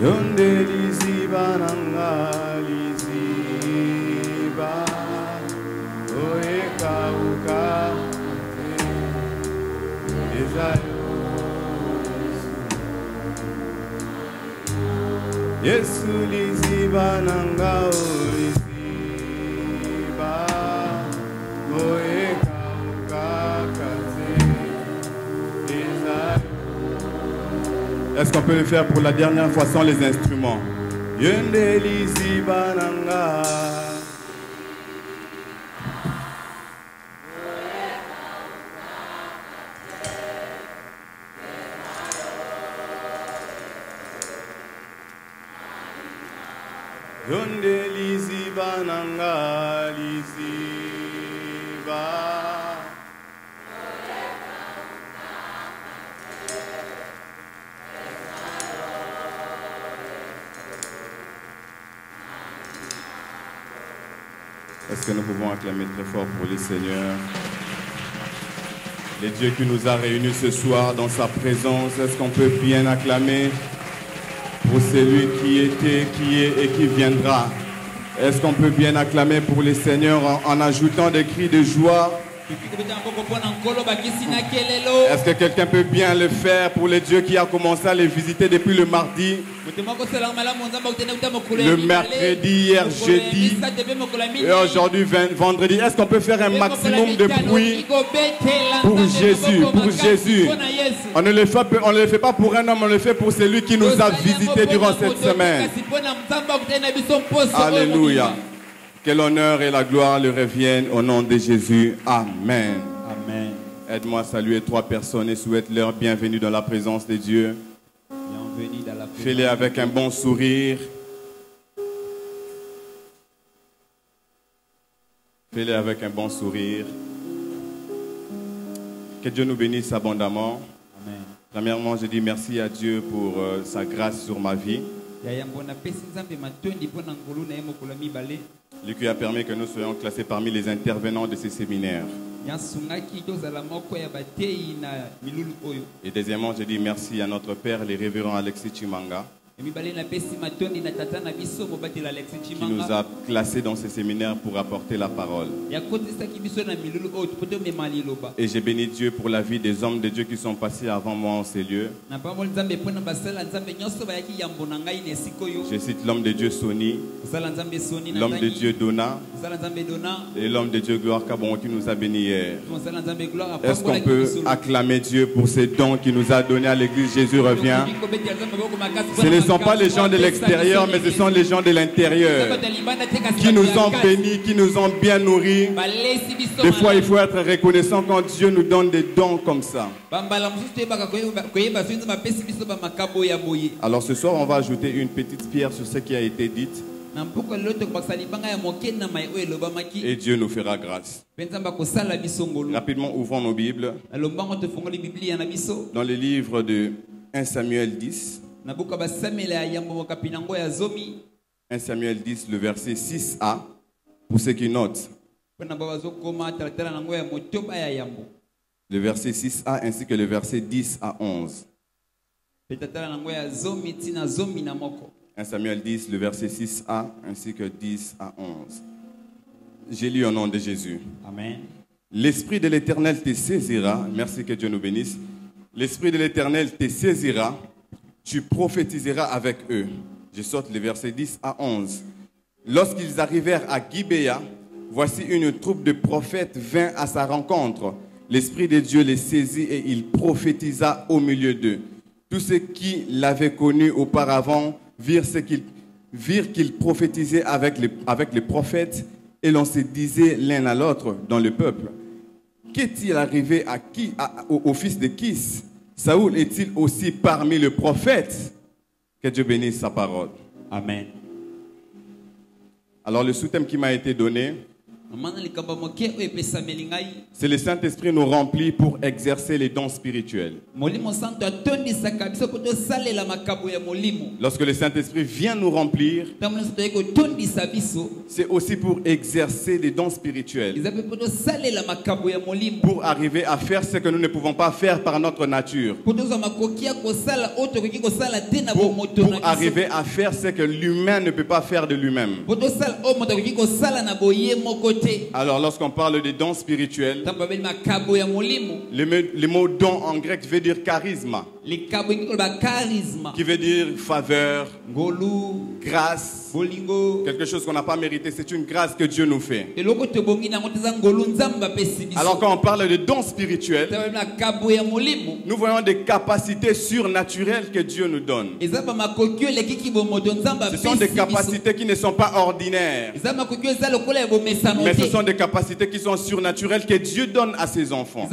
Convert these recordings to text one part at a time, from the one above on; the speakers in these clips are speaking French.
Yonde liziba nanga liziba oeka uka ezayo Yesu liziba nanga liziba oeka uka kate ezayo. Est-ce qu'on peut le faire pour la dernière fois sans les instruments? Yende liziba nanga. Yonde liziba nanga liziba. Est-ce que nous pouvons acclamer très fort pour le Seigneur? Le Dieu qui nous a réunis ce soir dans sa présence, est-ce qu'on peut bien acclamer pour celui qui était, qui est et qui viendra? Est-ce qu'on peut bien acclamer pour le Seigneur en ajoutant des cris de joie? Est-ce que quelqu'un peut bien le faire pour le Dieu qui a commencé à les visiter depuis le mardi, le mercredi, hier, jeudi et aujourd'hui, vendredi? Est-ce qu'on peut faire un maximum de bruit pour Jésus, pour Jésus? On ne le fait pas pour un homme, on le fait pour celui qui nous a visités durant cette semaine. Alléluia. Que l'honneur et la gloire lui reviennent au nom de Jésus. Amen. Amen. Aide-moi à saluer 3 personnes et souhaite leur bienvenue dans la présence de Dieu. Bienvenue dans la présence. Fais-les avec un bon sourire. Fais-les avec un bon sourire. Que Dieu nous bénisse abondamment. Amen. Premièrement, je dis merci à Dieu pour sa grâce sur ma vie. Lui qui a permis que nous soyons classés parmi les intervenants de ces séminaires. Et deuxièmement, je dis merci à notre Père, le révérend Alexis Chimanga, qui nous a classés dans ces séminaires pour apporter la parole. Et j'ai béni Dieu pour la vie des hommes de Dieu qui sont passés avant moi en ces lieux. Je cite l'homme de Dieu Sony, l'homme de Dieu Donna et l'homme de Dieu Gloire Kabon qui nous a bénis hier. Est-ce qu'on peut acclamer Dieu pour ces dons qu'il nous a donnés à l'église? Jésus revient. Ce ne sont pas les gens de l'extérieur, mais ce sont les gens de l'intérieur qui nous ont bénis, qui nous ont bien nourris. Des fois, il faut être reconnaissant quand Dieu nous donne des dons comme ça. Alors ce soir, on va ajouter une petite pierre sur ce qui a été dit. Et Dieu nous fera grâce. Rapidement, ouvrons nos Bibles dans le livre de 1 Samuel 10. 1 Samuel 10, le verset 6a, pour ceux qui notent. Le verset 6a ainsi que le verset 10 à 11. 1 Samuel 10, le verset 6a ainsi que 10 à 11. J'ai lu au nom de Jésus. Amen. L'Esprit de l'Éternel te saisira. Merci, que Dieu nous bénisse. L'Esprit de l'Éternel te saisira. Tu prophétiseras avec eux. Je saute les versets 10 à 11. Lorsqu'ils arrivèrent à Gibéa, voici une troupe de prophètes vint à sa rencontre. L'Esprit de Dieu les saisit et il prophétisa au milieu d'eux. Tous ceux qui l'avaient connu auparavant virent qu'il prophétisait avec les prophètes, et l'on se disait l'un à l'autre dans le peuple: qu'est-il arrivé au fils de Kis? Saoul est-il aussi parmi les prophètes? Que Dieu bénisse sa parole. Amen. Alors le sous-thème qui m'a été donné, C'est le Saint-Esprit nous remplit pour exercer les dons spirituels. Lorsque le Saint-Esprit vient nous remplir, c'est aussi pour exercer les dons spirituels. Pour arriver à faire ce que nous ne pouvons pas faire par notre nature. Pour arriver à faire ce que l'humain ne peut pas faire de lui-même. Alors lorsqu'on parle de dons spirituels, le mot don en grec veut dire charisme, qui veut dire faveur, grâce, quelque chose qu'on n'a pas mérité. C'est une grâce que Dieu nous fait. Alors quand on parle de dons spirituels, nous voyons des capacités surnaturelles que Dieu nous donne. Ce sont des capacités qui ne sont pas ordinaires, mais ce sont des capacités qui sont surnaturelles que Dieu donne à ses enfants.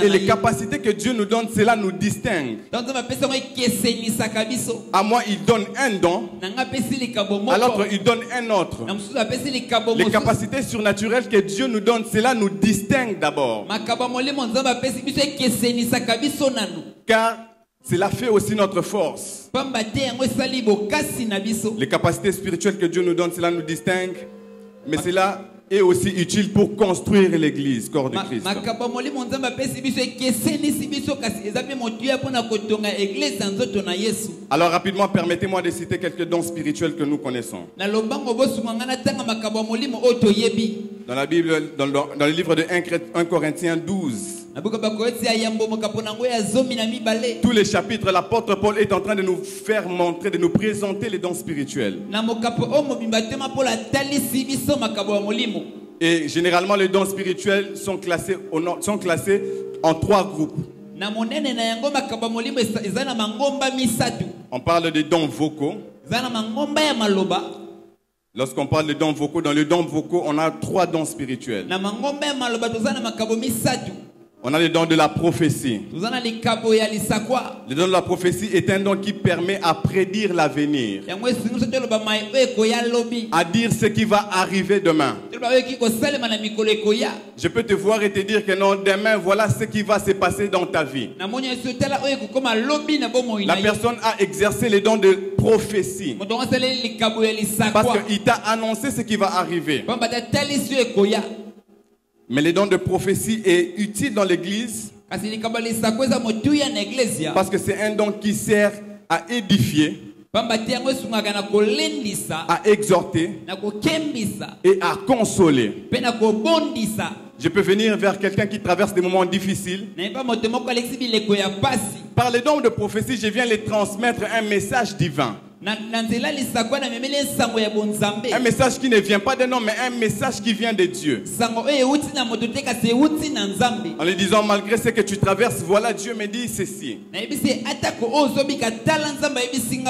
Et les capacités que Dieu nous donne, cela nous distingue. À moi, il donne un don, à l'autre, il donne un autre. Les capacités surnaturelles que Dieu nous donne, cela nous distingue d'abord. Car cela fait aussi notre force. Les capacités spirituelles que Dieu nous donne, cela nous distingue. Mais cela est aussi utile pour construire l'église, corps de Christ. Alors rapidement, permettez-moi de citer quelques dons spirituels que nous connaissons. Dans la Bible, dans le livre de 1 Corinthiens 12, tous les chapitres, l'apôtre Paul est en train de nous faire montrer, de nous présenter les dons spirituels. Et généralement, les dons spirituels sont classés en 3 groupes. On parle des dons vocaux. Lorsqu'on parle de dons vocaux, dans les dons vocaux, on a 3 dons spirituels. On a le don de la prophétie. Le don de la prophétie est un don qui permet à prédire l'avenir, à dire ce qui va arriver demain. Je peux te voir et te dire que non, demain, voilà ce qui va se passer dans ta vie. La personne a exercé le don de prophétie parce qu'il t'a annoncé ce qui va arriver. Mais le don de prophétie est utile dans l'église parce que c'est un don qui sert à édifier, à exhorter et à consoler. Je peux venir vers quelqu'un qui traverse des moments difficiles. Par le don de prophétie, je viens lui transmettre un message divin. Un message qui ne vient pas d'un homme, mais un message qui vient de Dieu. En lui disant, malgré ce que tu traverses, voilà, Dieu me dit ceci.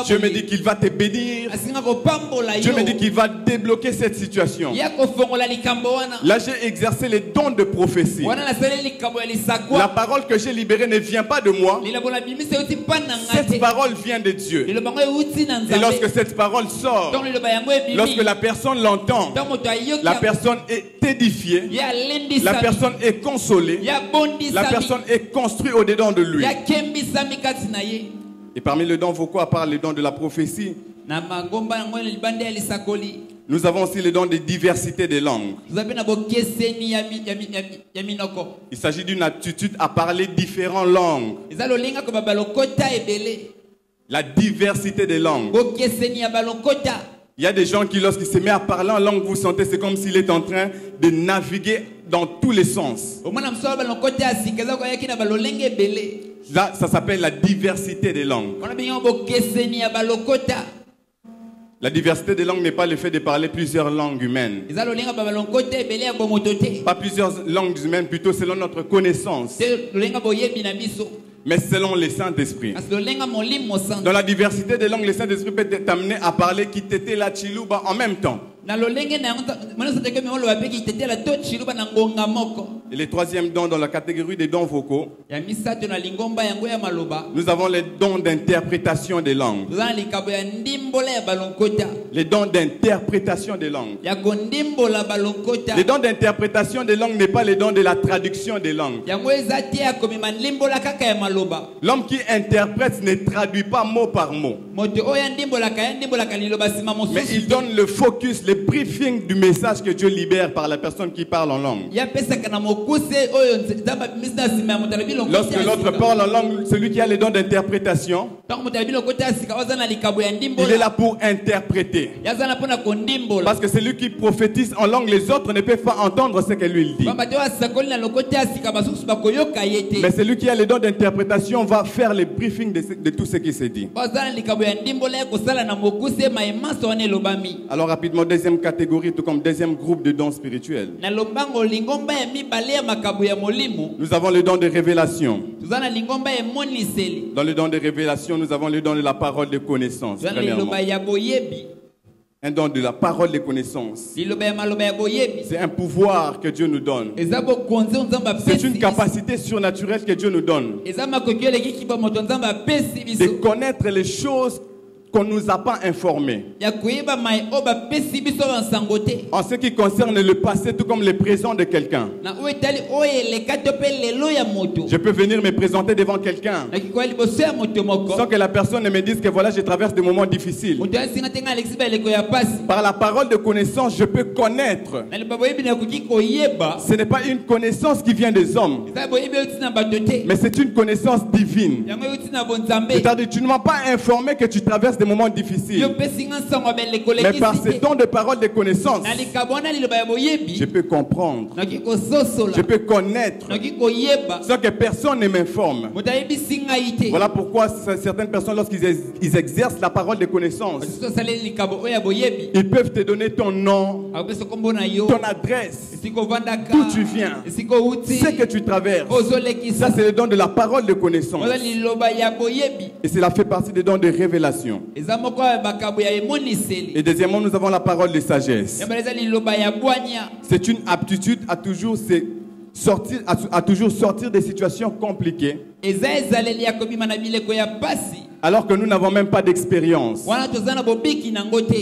Dieu me dit qu'il va te bénir. Dieu me dit qu'il va débloquer cette situation. Là, j'ai exercé les dons de prophétie. La parole que j'ai libérée ne vient pas de moi. Cette parole vient de Dieu. Et lorsque cette parole sort, lorsque la personne l'entend, la personne est édifiée, la personne est consolée, la personne est construite au-dedans de lui. Et parmi les dons vocaux, à part les dons de la prophétie, nous avons aussi le don de diversité des langues. Il s'agit d'une aptitude à parler différentes langues. La diversité des langues. Il y a des gens qui, lorsqu'ils se mettent à parler en langue, vous sentez, c'est comme s'il est en train de naviguer dans tous les sens. Là, ça s'appelle la diversité des langues. La diversité des langues n'est pas le fait de parler plusieurs langues humaines. Pas plusieurs langues humaines, plutôt selon notre connaissance. Mais selon le Saint-Esprit. Dans la diversité des langues, le Saint-Esprit peut t'amener à parler Kitete la Chiluba en même temps. Et le troisième don dans la catégorie des dons vocaux, ya misato na lingomba yango ya maloba nous avons les dons d'interprétation des langues. tozana likabo ya ndimbola ya balonkota Les dons d'interprétation des langues. ya kondimbola balonkota Les dons d'interprétation des langues n'est pas les dons de la traduction des langues. yango eza te ya komema ndimbola kaka ya maloba L'homme qui interprète ne traduit pas mot par mot. moto oyo ndimbolaka liloba nsima Mais il mosusu donne le focus, le briefing du message que Dieu libère par la personne qui parle en langue. ya pesaka na mokuse oyo nzambe abimisi na nsima ya moto ala bilongo Lorsque l'autre parle en langue, celui qui a les dons d'interprétation, ntango moto ala bilongo te ya sika oza na likabo ya il est ndimbola là pour interpréter. yaza na mpona kondimbola Parce que celui qui prophétise en langue, les autres ne peuvent pas entendre ce que lui il dit. pamba te oyo asakoli na loko te ya sika basusu bakoyoka ye te Mais celui qui a les dons d'interprétation va faire le briefing de tout ce qui se dit. oza na likabo ya ndimbola ya kosala na mokuse mayemaso wana elobami Alors rapidement, deuxième catégorie, tout comme deuxième groupe de dons spirituels. na lombango lingomba ya mibale ya makabo ya molimo Nous avons le don de révélation. toza na lingomba ya emoniseli Dans le don de révélation, nous avons le don de la parole de connaissance. toza na Premièrement, liloba ya boyebi un don de la parole de connaissance. liloba ya maloba ya boyebi C'est un pouvoir que Dieu nous donne. eza bokonzi oyo nzambe C'est apesi une biso capacité surnaturelle que Dieu nous donne. eza makoki oyo eleki kiba moto nzambe apesi De biso connaître les choses qu'on ne nous a pas informées. ya koyeba mai oyo bapesi biso bansango te En ce qui concerne le passé, tout comme le présent de quelqu'un. na oyo etali oyo eleka to mpe lelo ya moto Je peux venir me présenter devant quelqu'un nakikoya liboso ya moto moko sans que la personne ne me dise que voilà, je traverse des moments difficiles. moto asinga te nga alekisi baeleko ya pasi Par la parole de connaissance, je peux connaître. na liloba boyebi nakoki koyeba Ce n'est pas une connaissance qui vient des hommes, eza boyebi euti na bato te mais c'est une connaissance divine. yango euti na bonzambe C'est-à-dire, tu ne m'as pas informé que tu traverses des moments yo difficiles. pesi nga nsango ya beleko Mais par lekisi ces te dons de parole de connaissance, na likabo wana liloba ya je boyebi peux comprendre, nakoki kososola je peux connaître, nakoki koyeba sans que personne ne m'informe. moto ayebisi ngai te Voilà pourquoi certaines personnes, lorsqu'ils exercent la parole de connaissance, soki osaleli likabo oyo ya boyebi ils peuvent te donner ton nom, akopesa kombo na yo ton adresse, esika ovandaka d'où tu viens, esika outi ce que tu traverses. ozolekisa Ça, c'est le don de la parole de connaissance. oza liloba ya boyebi Et cela fait partie des dons de révélation. eza moko ya bakabo ya emoniseli Et deuxièmement, nous avons la parole de sagesse. yambala eza liloba ya bwanya C'est une aptitude à toujours sortir des situations compliquées, eza ezaleli ya kobima na bileko ya pasi alors que nous n'avons même pas d'expérience. wana toza na bobiki nango te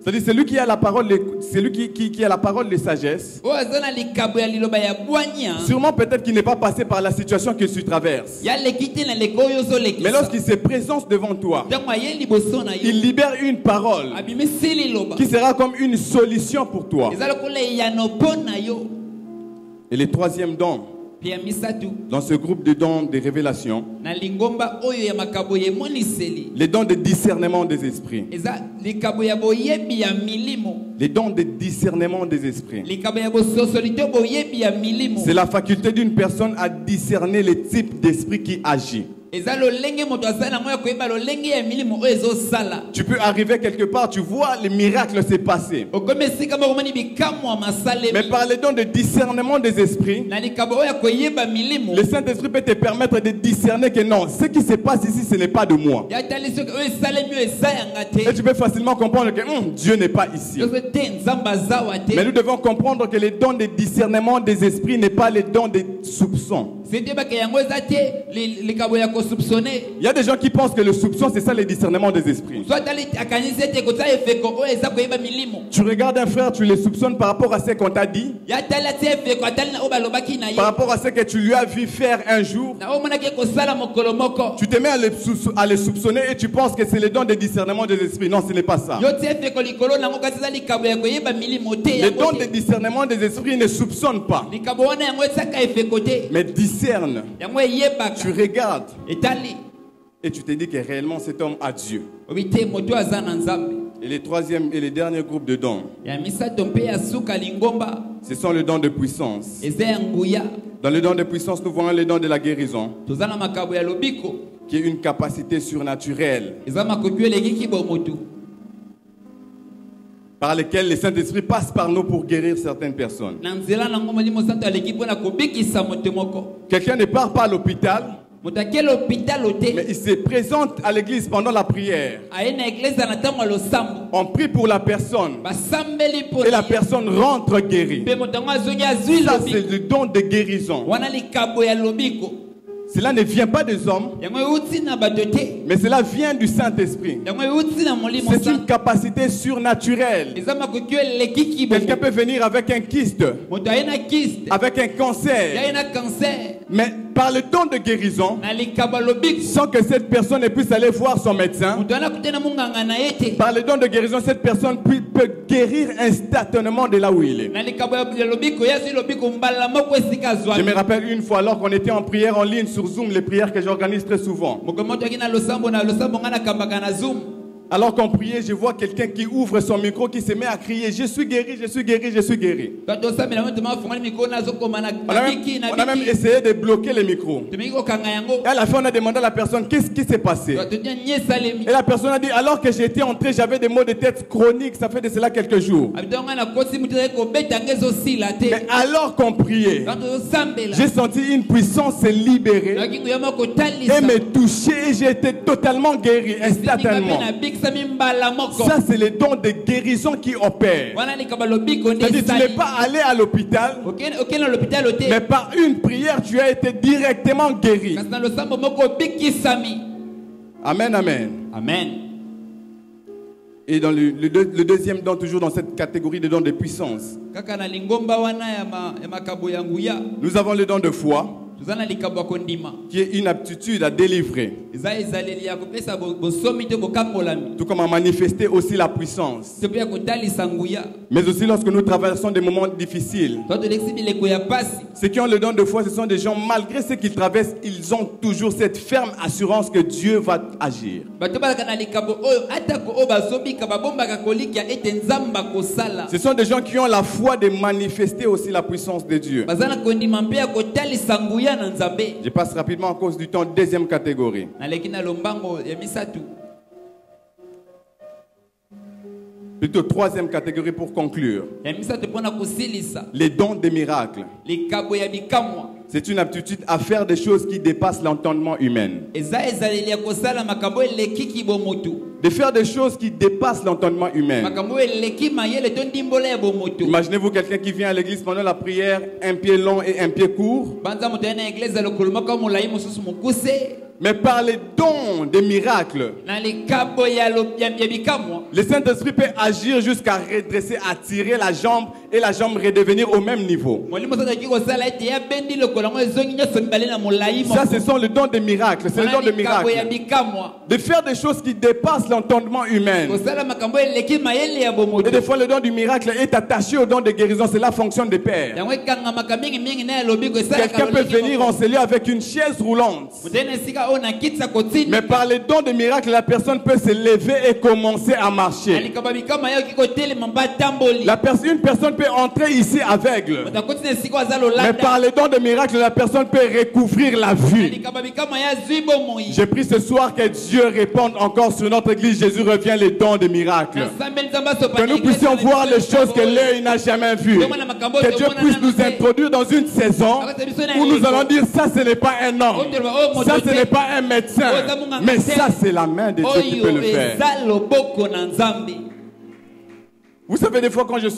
C'est-à-dire, celui qui a la parole, celui qui a la parole de sagesse, oyo aza na likabo ya liloba ya bwanya sûrement peut-être qu'il n'est pas passé par la situation que tu traverses. yaleki te na leko oyo Mais ozolekisa lorsqu'il se présente devant toi, ntango aye liboso na il yo libère une parole abimisi liloba qui sera comme une solution pour toi. eza lokola eyano mpo na yo Et le troisième don, mpe ya misatu dans ce groupe de dons de révélation, na lingomba oyo ya makabo ya emoniseli les dons de discernement des esprits. eza likabo ya boyebi ya milimo Les dons de discernement des esprits. likabo ya bososoli to boyebi ya milimo C'est la faculté d'une personne à discerner les types d'esprit qui agit. eza lolenge moto asali nango ya koyeba lolenge ya milimo oyo ezosala Tu peux arriver quelque part, tu vois les miracles se passer. okomi esika moko omoni bikamwa Mais masalemi par les dons de discernement des esprits, na likabo oyo ya koyeba milimo le Saint-Esprit peut te permettre de discerner que non, ce qui se passe ici, ce n'est pas de moi. yatali soki oyo esalemi oyo eza yanga Et te tu peux facilement comprendre que Dieu n'est pas ici. yoso te nzambe azawa Mais te nous devons comprendre que les dons de discernement des esprits n'est pas les dons de soupçon. sete yango eza te likabo ya kosupsone Il y a des gens qui pensent que le soupçon, c'est ça le discernement des esprits. so atali akanisi ete kosala efeko oyo eza koyeba milimo Tu regardes un frère, tu le soupçonnes par rapport à ce qu'on t'a dit, yatali ati efeko atali na oyo balobaki na ye par rapport à ce que tu lui as vu faire un jour. na oyo omonaki kosala mokolo moko Tu te mets à le soupçonner et tu penses que c'est le don de discernement des esprits. Non, ce n'est pas ça. yo ti efeko likolo nango kasi eza likabo ya koyeba milimo te Le yango don de te discernement des esprits ne soupçonne pas, likabo wana yango esaka efeko te mais discerne. yango eyebaka Tu regardes etali et tu te dis que réellement cet homme a Dieu. obi te moto aza na nzambe Et le troisième et le dernier groupe de dons, ya misato mpe ya suka lingomba ce sont les dons de puissance. eza ya nguya Dans les dons de puissance, nous voyons les dons de la guérison, toza na makabo ya lobiko qui est une capacité surnaturelle eza makoki oyo elekiki bomotu par lesquelles le Saint-Esprit passe par nous pour guérir certaines personnes. na nzela nango molimo santo aleki mpona kobikisa moto moko Quelqu'un ne part pas à l'hôpital, Mais il se présente à l'église pendant la prière. On prie pour la personne. Et la personne rentre guérie. Ça, c'est le don de guérison. Cela ne vient pas des hommes, mais cela vient du Saint-Esprit. C'est une capacité surnaturelle. Quelqu'un peut venir avec un kyste, avec un cancer, mais par le don de guérison, sans que cette personne puisse aller voir son médecin, par le don de guérison, cette personne peut guérir instantanément de là où il est. Je me rappelle une fois, alors qu'on était en prière en ligne sur Zoom, les prières que j'organise très souvent. Alors qu'on priait, je vois quelqu'un qui ouvre son micro, qui se met à crier: je suis guéri, je suis guéri, je suis guéri. On a même essayé de bloquer les micros. Et à la fin, on a demandé à la personne: qu'est-ce qui s'est passé? Et la personne a dit: alors que j'étais entré, j'avais des maux de tête chroniques, ça fait de cela quelques jours. Mais alors qu'on priait, j'ai senti une puissance se libérer et me toucher, et j'ai été totalement guéri instantanément. Ça, c'est le don de guérison qui opère. C'est-à-dire, tu n'es pas allé à l'hôpital, mais par une prière, tu as été directement guéri. Amen, amen. Amen. Et dans le deuxième don, toujours dans cette catégorie de dons de puissance, nous avons le don de foi, qui est une aptitude à délivrer, tout comme à manifester aussi la puissance. Mais aussi lorsque nous traversons des moments difficiles, ceux qui ont le don de foi, ce sont des gens, malgré ce qu'ils traversent, ils ont toujours cette ferme assurance que Dieu va agir. Ce sont des gens qui ont la foi de manifester aussi la puissance de Dieu. Je passe rapidement à cause du temps. Deuxième catégorie. Plutôt troisième catégorie pour conclure. Les dons des miracles. C'est une aptitude à faire des choses qui dépassent l'entendement humain. De faire des choses qui dépassent l'entendement humain. Imaginez-vous quelqu'un qui vient à l'église pendant la prière, un pied long et un pied court. Mais par les dons des miracles, le Saint-Esprit peut agir jusqu'à redresser, attirer la jambe et la jambe redevenir au même niveau. Ça, ce sont les dons des miracles. C'est le don des miracles. De faire des choses qui dépassent l'entendement humain. Et des fois, le don du miracle est attaché au don de guérison. C'est la fonction des pères. Quelqu'un peut venir en cellule avec une chaise roulante. Mais par les dons de miracle, la personne peut se lever et commencer à marcher. Une personne peut entrer ici aveugle. Mais par les dons de miracle, la personne peut recouvrir la vue. J'ai pris ce soir que Dieu réponde encore sur notre église. Jésus revient, les dons de miracle. Que nous puissions voir les choses que l'œil n'a jamais vues. Que Dieu puisse nous introduire dans une saison où nous allons dire: ça, ce n'est pas un homme. Ça, ce n'est pas un médecin, mais ça, c'est la main de Dieu qui peut le faire. Vous savez, des fois, quand je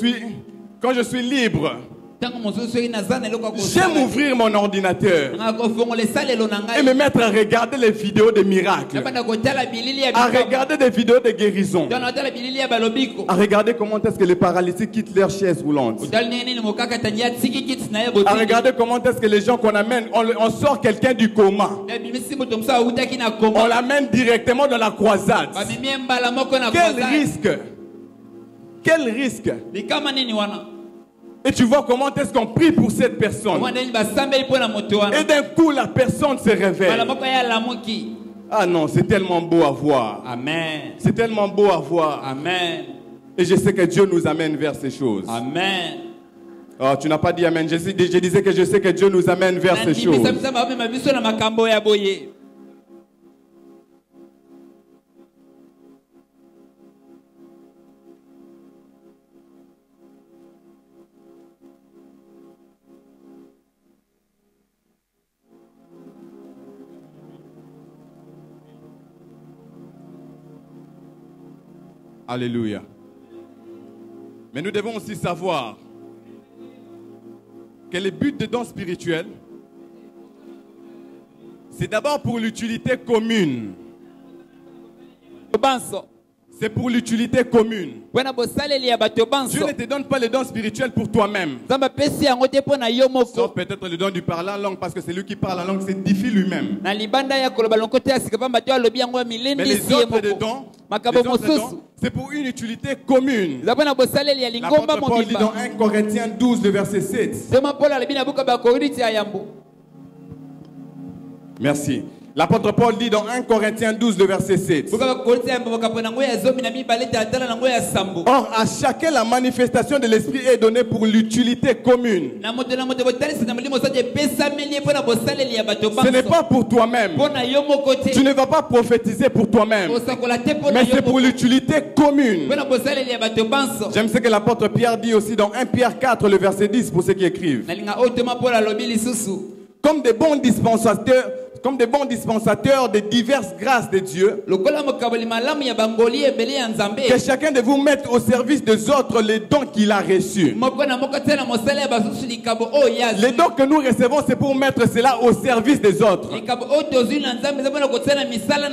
suis libre, j'aime ouvrir mon ordinateur et me mettre à regarder les vidéos de miracles, à regarder des vidéos de guérison, à regarder comment est-ce que les paralytiques quittent leur chaise roulante, à regarder comment est-ce que les gens qu'on amène, on sort quelqu'un du coma, on l'amène directement dans la croisade. Quel risque! Quel risque! Et tu vois comment est-ce qu'on prie pour cette personne. Et d'un coup, la personne se réveille. Ah non, c'est tellement beau à voir. Amen. C'est tellement beau à voir. Amen. Et je sais que Dieu nous amène vers ces choses. Amen. Oh, tu n'as pas dit amen. Je disais que je sais que Dieu nous amène vers ces choses. Alléluia. Mais nous devons aussi savoir que les buts des dons spirituels, c'est d'abord pour l'utilité commune. C'est pour l'utilité commune. Dieu ne te donne pas les dons spirituels pour toi-même. Sauf peut-être le don du parler en langue, parce que c'est lui qui parle en langue, c'est difficile lui-même. Mais les autres dons, c'est pour une utilité commune. L'apôtre Paul dit dans 1 Corinthiens 12, le verset 7. Merci. L'apôtre Paul dit dans 1 Corinthiens 12, le verset 7. Or, à chacun la manifestation de l'Esprit est donnée pour l'utilité commune. Ce n'est pas pour toi-même. Tu ne vas pas prophétiser pour toi-même. Mais c'est pour l'utilité commune. J'aime ce que l'apôtre Pierre dit aussi dans 1 Pierre 4, le verset 10, pour ceux qui écrivent. Comme des bons dispensateurs de diverses grâces de Dieu, que chacun de vous mette au service des autres les dons qu'il a reçus. Les dons que nous recevons, c'est pour mettre cela au service des autres.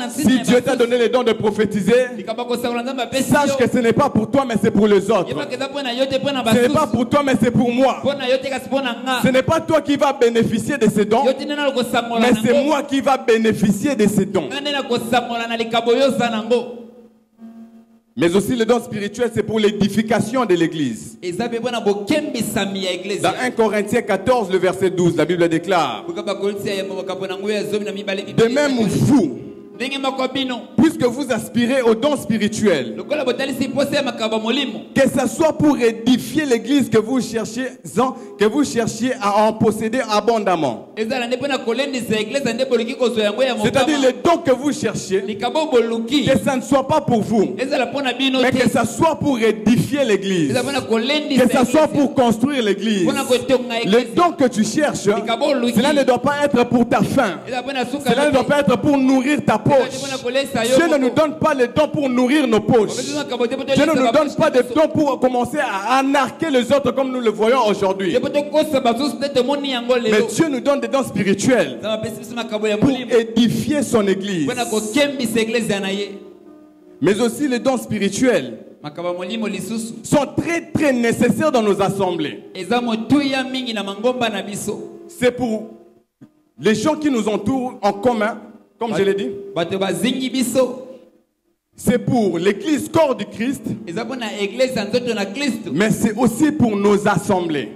Si Dieu t'a donné les dons de prophétiser, sache que ce n'est pas pour toi, mais c'est pour les autres. Ce n'est pas pour toi, mais c'est pour moi. Ce n'est pas toi qui vas bénéficier de ces dons, mais c'est moi qui va bénéficier de ces dons. Mais aussi le don spirituel, c'est pour l'édification de l'église. Dans 1 Corinthiens 14, le verset 12, la Bible déclare: de même vous, puisque vous aspirez au don spirituel, que ce soit pour édifier l'église que vous cherchiez à en posséder abondamment. C'est-à-dire les dons que vous cherchez, que ça ne soit pas pour vous, mais que ça soit pour édifier l'église, que ça soit pour construire l'église. Les dons que tu cherches, cela ne doit pas être pour ta faim, cela ne doit pas être pour nourrir ta poche. Dieu ne nous donne pas les dons pour nourrir nos poches. Dieu ne nous donne pas des dons pour commencer à anarquer les autres comme nous le voyons aujourd'hui. Mais Dieu nous donne des dons spirituels pour édifier son église. Mais aussi les dons spirituels sont très très nécessaires dans nos assemblées. C'est pour les gens qui nous entourent en commun. Comme je l'ai dit, c'est pour l'église corps du Christ, mais c'est aussi pour nos assemblées.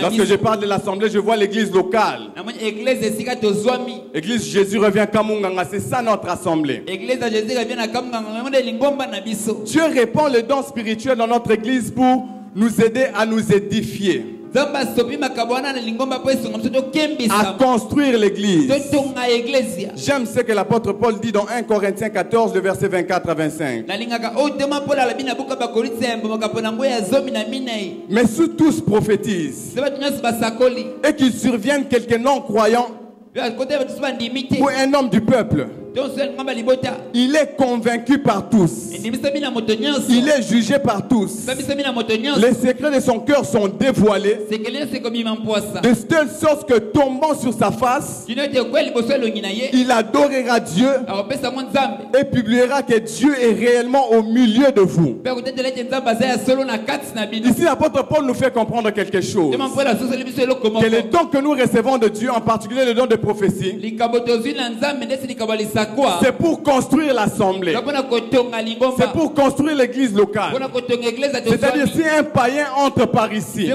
Lorsque je parle de l'assemblée, je vois l'église locale. Église Jésus revient Kamunganga, c'est ça notre assemblée. Dieu répand le don spirituel dans notre église pour nous aider à nous édifier, à construire l'église. J'aime ce que l'apôtre Paul dit dans 1 Corinthiens 14, le verset 24 à 25. Mais si tous prophétisent et qu'il survienne quelques non-croyants ou un homme du peuple, il est convaincu par tous, il est jugé par tous, les secrets de son cœur sont dévoilés, de telle sorte que tombant sur sa face, il adorera Dieu et publiera que Dieu est réellement au milieu de vous. Ici l'apôtre Paul nous fait comprendre quelque chose, que les dons que nous recevons de Dieu, en particulier le don de prophétie, c'est pour construire l'assemblée, c'est pour construire l'église locale. C'est-à-dire si un païen entre par ici,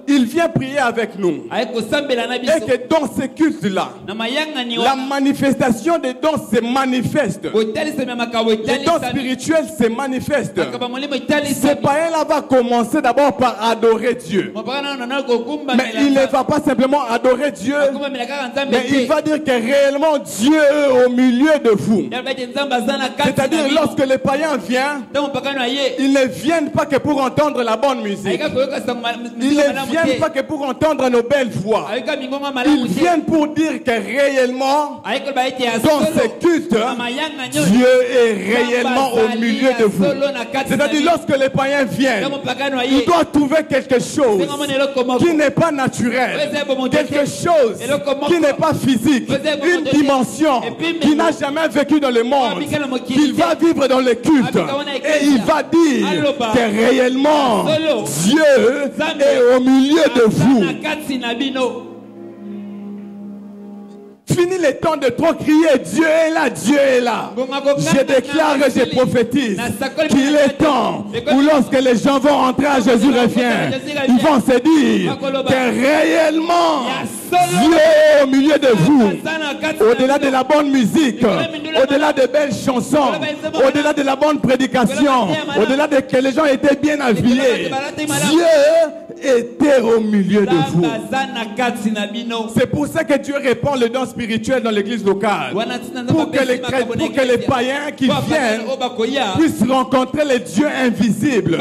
il vient prier avec nous, et que dans ce culte-là, la manifestation des dons se manifeste, les dons spirituels se manifestent. Ce païen-là va commencer d'abord par adorer Dieu, mais il ne va pas simplement adorer Dieu, mais il va dire que réellement Dieu est au milieu de vous. C'est-à-dire lorsque les païens viennent, ils ne viennent pas que pour entendre la bonne musique, ils ne viennent pas que pour entendre nos belles voix. Ils viennent pour dire que réellement, dans ces cultes, Dieu est réellement au milieu de vous. C'est-à-dire, lorsque les païens viennent, ils doivent trouver quelque chose qui n'est pas naturel, quelque chose qui n'est pas physique, une dimension qu'il n'a jamais vécu dans le monde, qu'il va vivre dans les cultes, et il va dire que réellement Dieu est au milieu de vous. Fini le temps de trop crier Dieu est là, Dieu est là. Je déclare et je prophétise qu'il est temps où lorsque les gens vont entrer à Jésus revient, ils vont se dire que réellement Dieu est au milieu de vous. Au-delà de la bonne musique, au-delà des belles chansons, au-delà de la bonne prédication, au-delà de que les gens étaient bien habillés, Dieu était au milieu de vous. C'est pour ça que Dieu répand le don spirituel dans l'église locale. Pour que les païens qui viennent puissent rencontrer les dieux invisibles.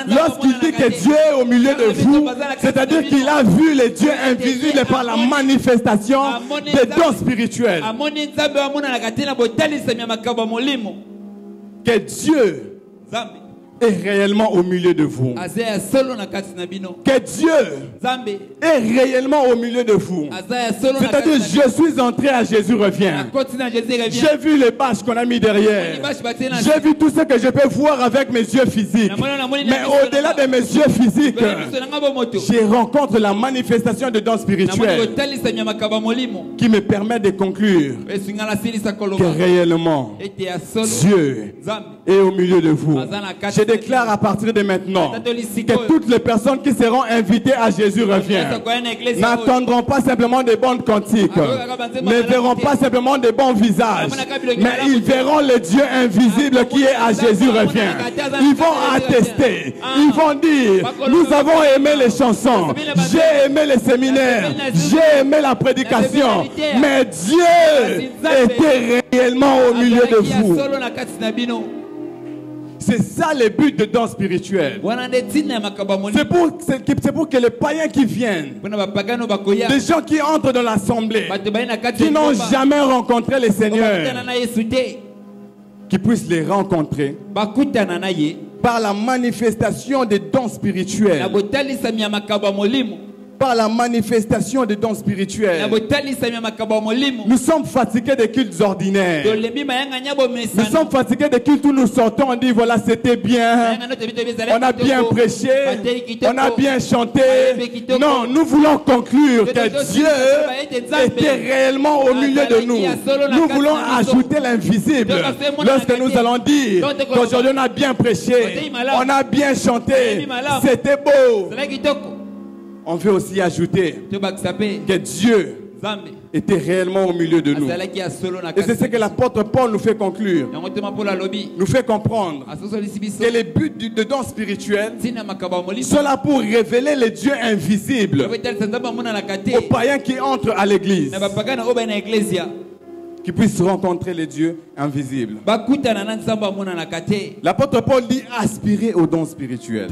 Lorsqu'il dit que Dieu est au milieu de vous, c'est-à-dire qu'il a vu les dieux invisibles par la manifestation des dons spirituels. Que Dieu est réellement au milieu de vous. Que Dieu est réellement au milieu de vous. C'est-à-dire, je suis entré à Jésus revient. J'ai vu les bâches qu'on a mis derrière. J'ai vu tout ce que je peux voir avec mes yeux physiques. Mais au-delà de mes yeux physiques, je rencontre la manifestation de dons spirituels qui me permet de conclure que réellement Dieu est au milieu de vous. Je déclare à partir de maintenant que toutes les personnes qui seront invitées à Jésus revient n'attendront pas simplement des bonnes cantiques, ne verront pas simplement des bons visages, mais ils verront le Dieu invisible qui est à Jésus revient. Ils vont attester, ils vont dire nous avons aimé les chansons, j'ai aimé les séminaires, j'ai aimé la prédication, mais Dieu était réellement au milieu de vous. C'est ça le but de dons spirituels. C'est pour que les païens qui viennent, des gens qui entrent dans l'assemblée, qui n'ont jamais rencontré le Seigneur, qui puissent les rencontrer par la manifestation des dons spirituels. Par la manifestation des dons spirituels. Nous sommes fatigués des cultes ordinaires. Nous sommes fatigués des cultes où nous sortons, on dit voilà c'était bien, on a bien prêché, on a bien chanté. Non, nous voulons conclure que Dieu était réellement au milieu de nous. Nous voulons ajouter l'invisible lorsque nous allons dire qu'aujourd'hui on a bien prêché, on a bien chanté, c'était beau. On veut aussi ajouter que Dieu était réellement au milieu de nous. Et c'est ce que l'apôtre Paul nous fait conclure. Nous fait comprendre que les buts de dons spirituels sont là pour révéler les dieux invisibles aux païens qui entrent à l'église, qui puissent rencontrer les dieux invisibles. L'apôtre Paul dit aspirer aux dons spirituels.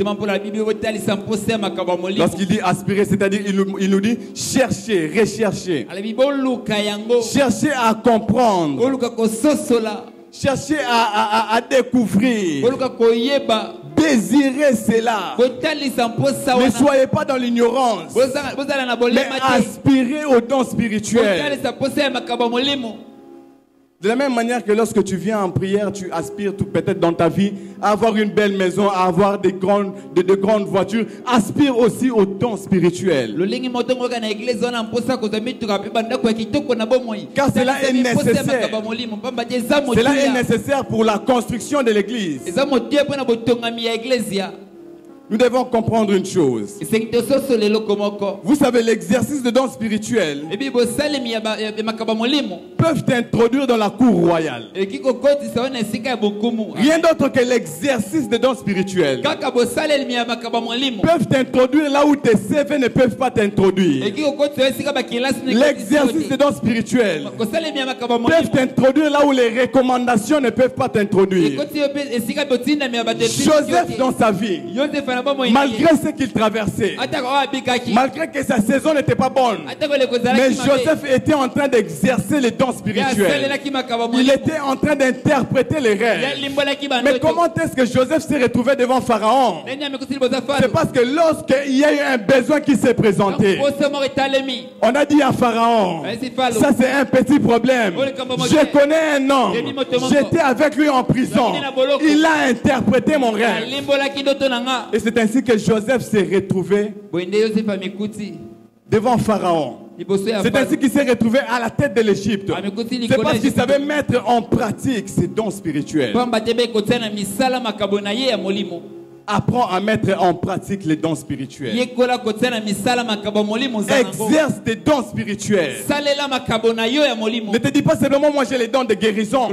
Lorsqu'il dit aspirer, c'est-à-dire il nous dit chercher, rechercher. Chercher à comprendre. Chercher à découvrir. Désirez cela. Ne soyez pas dans l'ignorance, mais aspirez aux dons spirituels. De la même manière que lorsque tu viens en prière, tu aspires peut-être dans ta vie à avoir une belle maison, à avoir de grandes voitures. Aspire aussi aux dons spirituels. Car cela est nécessaire. Cela est nécessaire pour la construction de l'église. Nous devons comprendre une chose. Vous savez, l'exercice de dons spirituels peuvent t'introduire dans la cour royale. Rien d'autre que l'exercice de dons spirituels peuvent t'introduire là où tes CV ne peuvent pas t'introduire. L'exercice de dons spirituels peuvent t'introduire là où les recommandations ne peuvent pas t'introduire. Joseph dans sa vie malgré ce qu'il traversait, malgré que sa saison n'était pas bonne, mais Joseph était en train d'exercer les dons spirituels. Il était en train d'interpréter les rêves. Mais comment est-ce que Joseph s'est retrouvé devant Pharaon? C'est parce que lorsqu'il y a eu un besoin qui s'est présenté, on a dit à Pharaon, ça c'est un petit problème. Je connais un homme, j'étais avec lui en prison, il a interprété mon rêve. Et c'est ainsi que Joseph s'est retrouvé devant Pharaon. C'est ainsi qu'il s'est retrouvé à la tête de l'Égypte. C'est parce qu'il savait mettre en pratique ses dons spirituels. Apprends à mettre en pratique les dons spirituels. Exerce des dons spirituels. Ne te dis pas seulement moi j'ai les dons de guérison.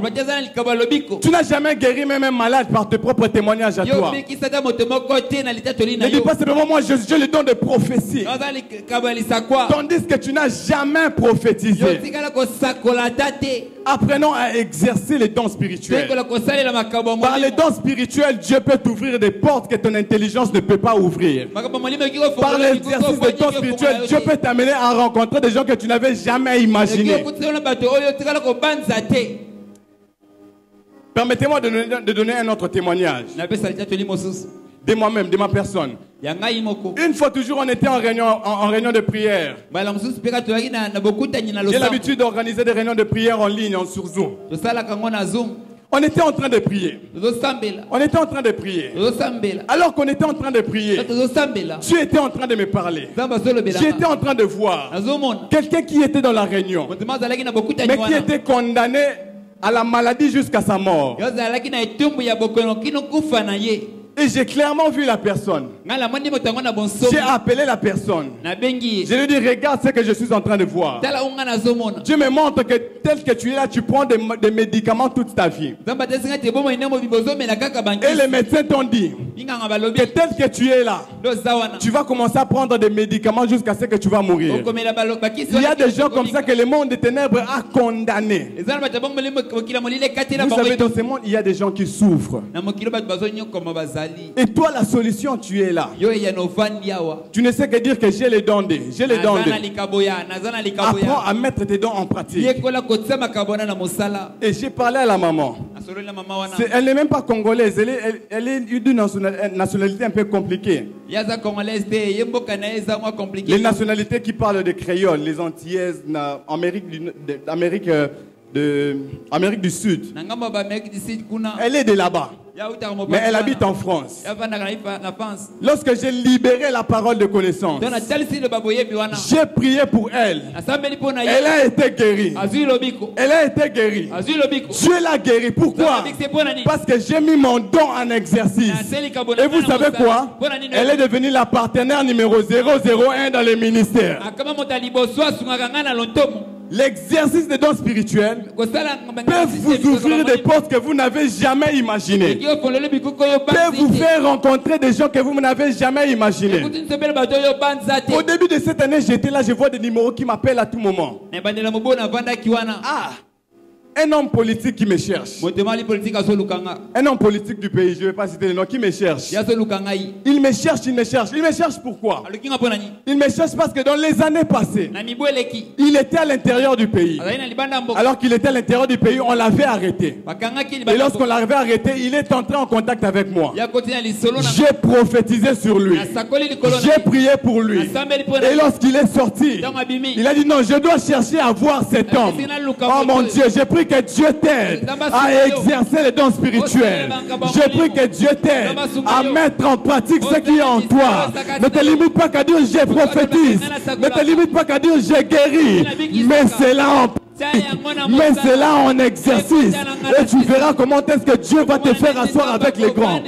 Tu n'as jamais guéri même un malade par tes propres témoignages à toi. Ne dis pas seulement moi j'ai les dons de prophétie. Tandis que tu n'as jamais prophétisé. Apprenons à exercer les dons spirituels. Par les dons spirituels, Dieu peut t'ouvrir des portes que ton intelligence ne peut pas ouvrir. Par l'exercice des dons spirituels, Dieu peut t'amener à rencontrer des gens que tu n'avais jamais imaginés. Permettez-moi de donner un autre témoignage. De moi-même, de ma personne. Une fois toujours, on était en réunion de prière. J'ai l'habitude d'organiser des réunions de prière en ligne, sur Zoom. On était en train de prier. On était en train de prier. Alors qu'on était en train de prier, Dieu était en train de me parler. J'étais en train de voir quelqu'un qui était dans la réunion, mais qui était condamné à la maladie jusqu'à sa mort. Et j'ai clairement vu la personne. J'ai appelé la personne. Je lui ai dit, regarde ce que je suis en train de voir. Dieu me montre que tel que tu es là, tu prends des médicaments toute ta vie. Et les médecins t'ont dit que tel que tu es là, tu vas commencer à prendre des médicaments jusqu'à ce que tu vas mourir. Il y a des gens comme ça que le monde des ténèbres a condamné. Vous savez, dans ce monde, il y a des gens qui souffrent. Et toi, la solution, tu es là. Tu ne sais que dire que j'ai les dons. J'ai les dons. Apprends à mettre tes dons en pratique. Et j'ai parlé à la maman. Elle n'est même pas congolaise. Elle est d'une nationalité un peu compliquée. Les nationalités qui parlent de créole, les Antillaises, Amérique du Sud. Elle est de là-bas. Mais elle habite en France. Lorsque j'ai libéré la parole de connaissance, j'ai prié pour elle. Elle a été guérie. Elle a été guérie. Dieu l'a guérie. Pourquoi? Parce que j'ai mis mon don en exercice. Et vous savez quoi? Elle est devenue la partenaire numéro 001 dans les ministères. L'exercice des dons spirituels peut vous ouvrir des portes que vous n'avez jamais imaginées. Peut vous faire rencontrer des gens que vous n'avez jamais imaginés. Au début de cette année, j'étais là, je vois des numéros qui m'appellent à tout moment. Ah! Un homme politique qui me cherche. Un homme politique du pays, je ne vais pas citer le nom, qui me cherche. Il me cherche, il me cherche. Il me cherche pourquoi? Il me cherche parce que dans les années passées, il était à l'intérieur du pays. Alors qu'il était à l'intérieur du pays, on l'avait arrêté. Et lorsqu'on l'avait arrêté, il est entré en contact avec moi. J'ai prophétisé sur lui. J'ai prié pour lui. Et lorsqu'il est sorti, il a dit non, je dois chercher à voir cet homme. Oh mon Dieu, j'ai pris que Dieu t'aide à exercer les dons spirituels. Je prie que Dieu t'aide à mettre en pratique ce qui est en toi. Ne te limite pas qu'à dire je prophétise. Ne te limite pas qu'à dire je guéris. Mais c'est là en mais c'est là en exercice. Et tu verras comment est-ce que Dieu va te faire asseoir avec les grands.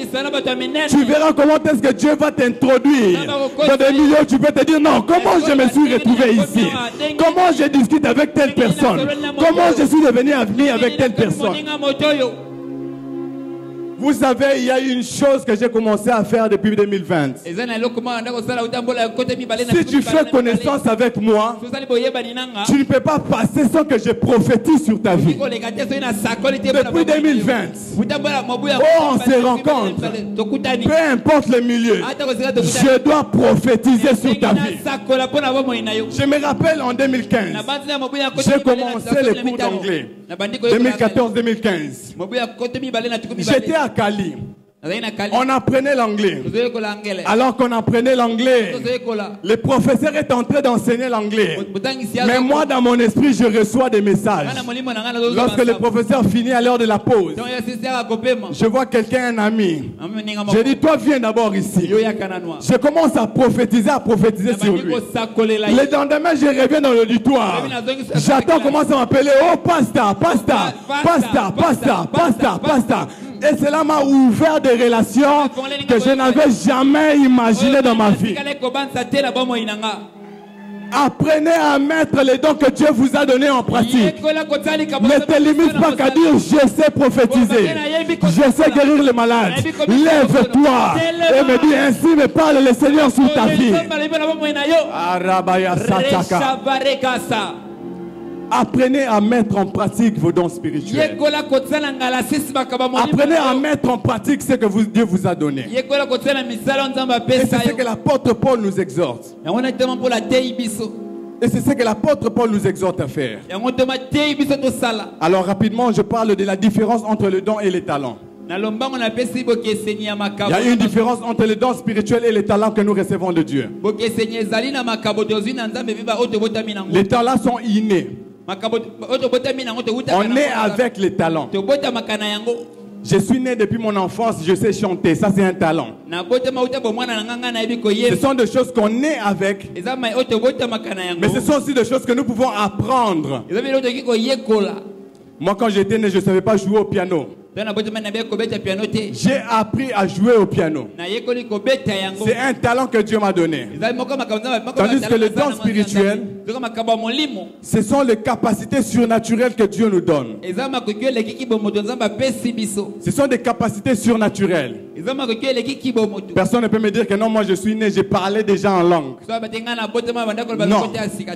Tu verras comment est-ce que Dieu va t'introduire dans des milieux où tu peux te dire non, comment je me suis retrouvé ici? Comment je discute avec telle personne? Comment je suis devenu ami avec telle personne? Vous savez, il y a une chose que j'ai commencé à faire depuis 2020. Si tu fais connaissance avec moi, tu ne peux pas passer sans que je prophétise sur ta vie. Depuis 2020, on se rencontre. Peu importe le milieu, je dois prophétiser sur ta vie. Je me rappelle en 2015, j'ai commencé les cours d'anglais. 2014-2015. J'étais à Cali. On apprenait l'anglais. Alors qu'on apprenait l'anglais, le professeur est en train d'enseigner l'anglais. Mais moi, dans mon esprit, je reçois des messages. Lorsque le professeur finit à l'heure de la pause, je vois quelqu'un, un ami. Je dis, toi, viens d'abord ici. Je commence à prophétiser sur lui. Le lendemain, je reviens dans l'auditoire. J'attends, commence à m'appeler, oh, pasteur, pasteur, pasteur, pasteur, pasteur, pasteur. Et cela m'a ouvert des relations que je n'avais jamais imaginées dans ma vie. Apprenez à mettre les dons que Dieu vous a donnés en pratique. Ne te limite pas qu'à dire je sais prophétiser, je sais guérir les malades. Lève-toi et me dis ainsi me parle le Seigneur sur ta vie. Apprenez à mettre en pratique vos dons spirituels. Apprenez à mettre en pratique ce que Dieu vous a donné. Et c'est ce que l'apôtre Paul nous exhorte. Et c'est ce que l'apôtre Paul nous exhorte à faire. Alors rapidement, je parle de la différence entre le don et les talents. Il y a une différence entre les dons spirituels et les talents que nous recevons de Dieu. Les talents sont innés. On est avec les talents. Je suis né depuis mon enfance, je sais chanter, ça c'est un talent. Ce sont des choses qu'on est avec, mais ce sont aussi des choses que nous pouvons apprendre. Moi quand j'étais né, je ne savais pas jouer au piano. J'ai appris à jouer au piano. C'est un talent que Dieu m'a donné. Tandis que le don spirituel, ce sont les capacités surnaturelles que Dieu nous donne. Ce sont des capacités surnaturelles. Personne ne peut me dire que non, moi je suis né, j'ai parlé déjà en langue. Non.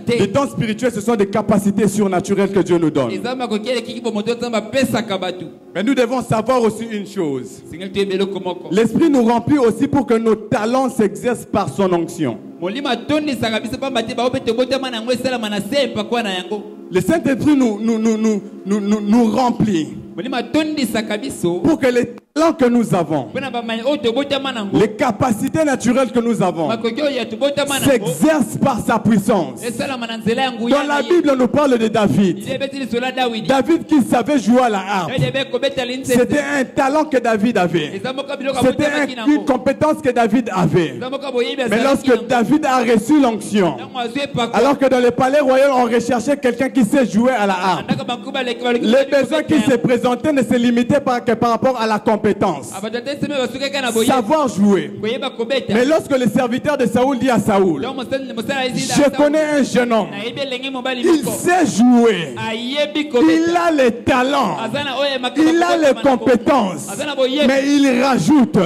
Les dons spirituels, ce sont des capacités surnaturelles que Dieu nous donne. Mais nous devons savoir aussi une chose. L'Esprit nous remplit aussi pour que nos talents s'exercent par son onction. Le Saint-Esprit nous remplit pour que les talents que nous avons, les capacités naturelles que nous avons, s'exercent par sa puissance. Dans la Bible, on nous parle de David. David qui savait jouer à la harpe. C'était un talent que David avait. C'était une compétence que David avait. Mais lorsque David a reçu l'onction, alors que dans le palais royal, on recherchait quelqu'un qui sait jouer à la harpe, les besoins qui se présentaient ne se limitaient pas que par rapport à la compétence. Savoir jouer. Mais lorsque le serviteur de Saoul dit à Saoul, je connais un jeune homme, il sait jouer, il a les talents, il a les compétences, mais il rajoute,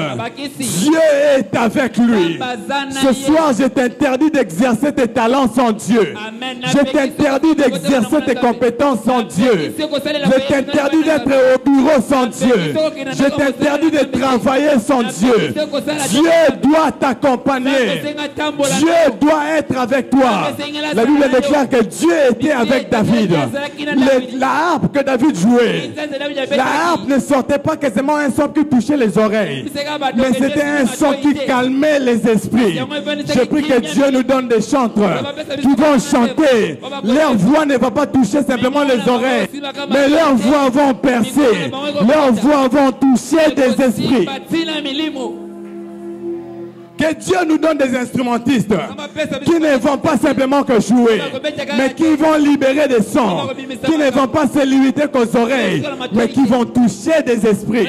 Dieu est avec lui. Ce soir, je t'interdis d'exercer tes talents sans Dieu. Je t'interdis d'exercer tes compétences sans Dieu. Je t'interdis d'être au bureau sans Dieu. Je t'interdis de travailler sans Dieu. Dieu doit t'accompagner. Dieu doit être avec toi. La Bible déclare que Dieu était avec David. La harpe que David jouait, la harpe ne sortait pas quasiment un son qui touchait les oreilles, mais c'était un son qui calmait les esprits. Je prie que Dieu nous donne des chanteurs qui vont chanter. Leur voix ne va pas toucher simplement les oreilles, mais leurs voix vont percer. Leurs voix vont toucher des esprits. Que Dieu nous donne des instrumentistes qui ne vont pas simplement que jouer, mais qui vont libérer des sons, qui ne vont pas se limiter qu'aux oreilles, mais qui vont toucher des esprits.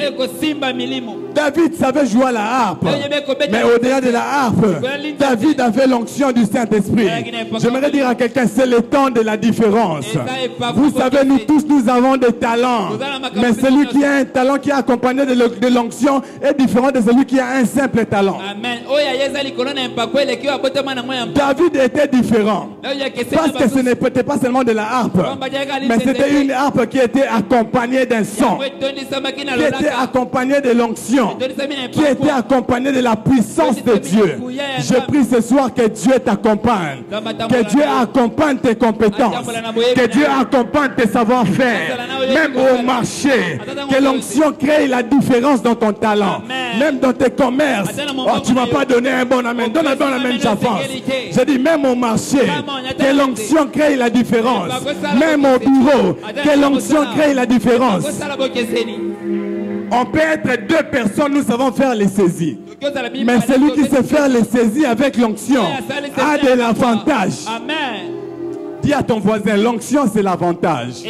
David savait jouer à la harpe, mais au-delà de la harpe, David avait l'onction du Saint-Esprit. J'aimerais dire à quelqu'un, c'est le temps de la différence. Vous savez, nous tous, nous avons des talents, mais celui qui a un talent qui est accompagné de l'onction est différent de celui qui a un simple talent. David était différent parce que ce n'était pas seulement de la harpe, mais c'était une harpe qui était accompagnée d'un son, qui était accompagnée de l'onction, qui était accompagnée de la puissance de Dieu. Je prie ce soir que Dieu t'accompagne, que Dieu accompagne tes compétences, que Dieu accompagne tes savoir-faire, même au marché, que l'onction crée la différence dans ton talent, même dans tes commerces. Oh, tu ne m'as pas donné un bon amen. Donne un bon amen, j'avance. Je dis même au marché, que l'onction crée la différence. Même au bureau, que l'onction crée la différence. On peut être deux personnes, nous savons faire les saisies. Mais celui qui sait faire les saisies avec l'onction a de l'avantage. Amen. Dis à ton voisin, l'onction c'est l'avantage.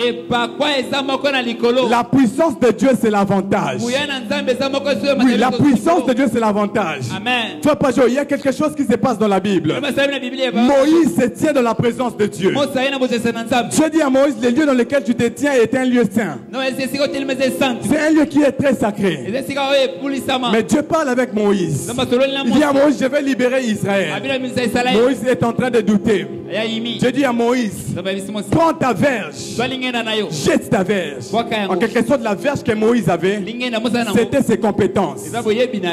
La puissance de Dieu c'est l'avantage. Oui, la puissance de Dieu c'est l'avantage. Amen. Il y a quelque chose qui se passe dans la Bible. Moïse se tient dans la présence de Dieu. Dieu dit à Moïse, le lieu dans lequel tu te tiens est un lieu saint. C'est un lieu qui est très sacré. Mais Dieu parle avec Moïse. Il dit à Moïse, je vais libérer Israël. Moïse est en train de douter. Dieu dit à Moïse, prends ta verge, jette ta verge. En quelque sorte, la verge que Moïse avait, c'était ses compétences.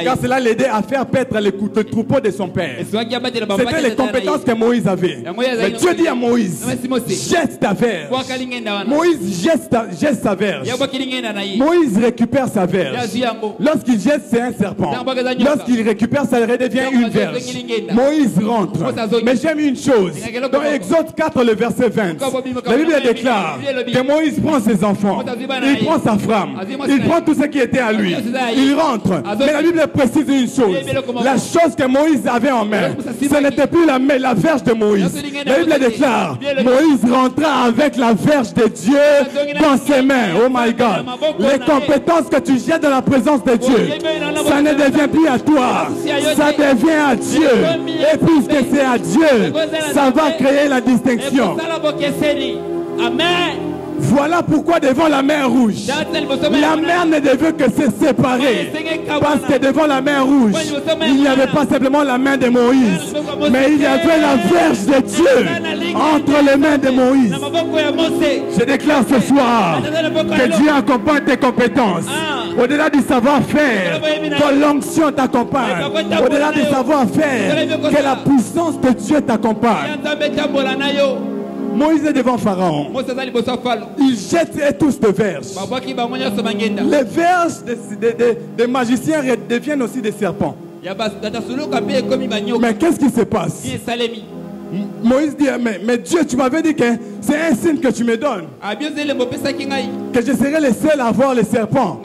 Car cela l'aidait à faire paître le troupeau de son père. C'était les compétences que Moïse avait. Mais Dieu dit à Moïse, jette ta verge. Moïse jette sa verge. Moïse récupère sa verge. Lorsqu'il jette, c'est un serpent. Lorsqu'il récupère, ça redevient une verge. Moïse rentre. Mais j'aime une chose. Dans Exode 4, le verset 20, la Bible déclare que Moïse prend ses enfants, il prend sa femme, il prend tout ce qui était à lui, il rentre. Mais la Bible précise une chose, la chose que Moïse avait en main, ce n'était plus la verge de Moïse. La Bible déclare, Moïse rentra avec la verge de Dieu dans ses mains. Oh my God. Les compétences que tu jettes dans la présence de Dieu, ça ne devient plus à toi, ça devient à Dieu. Et puisque c'est à Dieu, ça va créer la distinction. Amen. Voilà pourquoi devant la mer rouge, la mer ne devait que se séparer. Parce que devant la mer rouge, il n'y avait pas simplement la main de Moïse, mais il y avait la verge de Dieu entre les mains de Moïse. Je déclare ce soir que Dieu accompagne tes compétences. Au-delà du savoir-faire, que l'onction t'accompagne. Au-delà du savoir-faire, que la puissance de Dieu t'accompagne. Moïse est devant Pharaon. Il jette tous de verges. Les verges des magiciens deviennent aussi des serpents. Mais qu'est-ce qui se passe? Moïse dit, mais Dieu, tu m'avais dit que c'est un signe que tu me donnes, que je serai le seul à voir les serpents.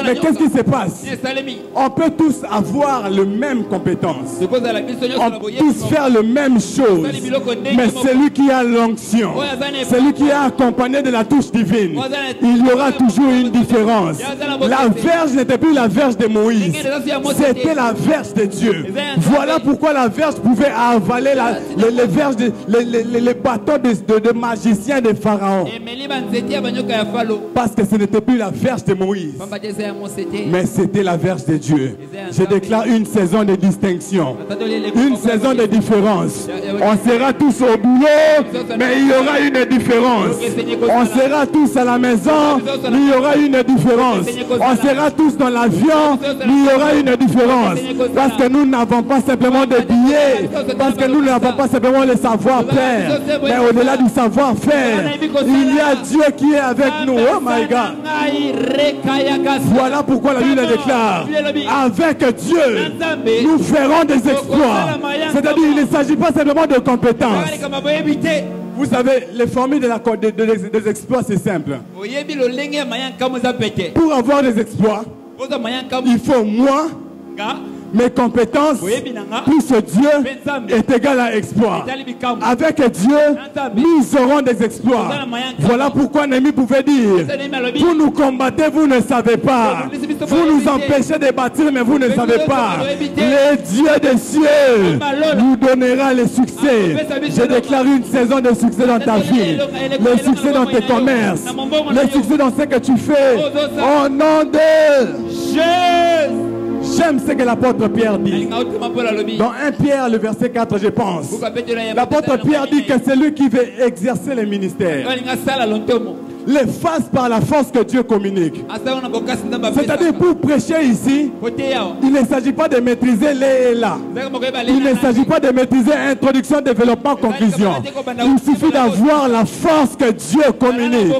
Mais qu'est-ce qui se passe? On peut tous avoir les mêmes compétences, on peut tous faire la même chose, mais celui qui a l'onction, celui qui est accompagné de la touche divine, il y aura toujours une différence. La verge n'était plus la verge de Moïse, c'était la verge de Dieu. Voilà pourquoi la verge pouvait avaler les bateaux de magiciens de Pharaon. Parce que ce n'était plus la verge de Moïse, mais c'était la verge de Dieu. Je déclare une saison de distinction, une saison de différence. On sera tous au boulot, mais il y aura une différence. On sera tous à la maison, mais il y aura une différence. On sera tous dans l'avion, mais il y aura une différence. Parce que nous n'avons pas simplement de billets, parce que nous n'avons pas simplement le savoir-faire, mais au-delà du savoir-faire, il y a Dieu qui est avec nous. Oh my God. Voilà pourquoi la Bible déclare, avec Dieu, nous ferons des exploits. C'est-à-dire, il ne s'agit pas simplement de compétences. Vous savez, les formules des exploits, c'est simple. Pour avoir des exploits, il faut moi mes compétences plus Dieu est égal à exploit. Avec Dieu, nous aurons des exploits. Voilà pourquoi Néhémie pouvait dire, vous nous combattez, vous ne savez pas. Vous nous empêchez de bâtir, mais vous ne savez pas. Le Dieu des cieux nous donnera le succès. Je déclare une saison de succès dans ta vie, le succès dans tes commerces, le succès dans ce que tu fais. Au nom de Jésus. J'aime ce que l'apôtre Pierre dit. Dans 1 Pierre, le verset 4, je pense. L'apôtre Pierre dit que c'est lui qui veut exercer le ministère. Les fasse par la force que Dieu communique. C'est-à-dire pour prêcher ici, il ne s'agit pas de maîtriser les et là. Il ne s'agit pas de maîtriser introduction, développement, conclusion. Il suffit d'avoir la force que Dieu communique.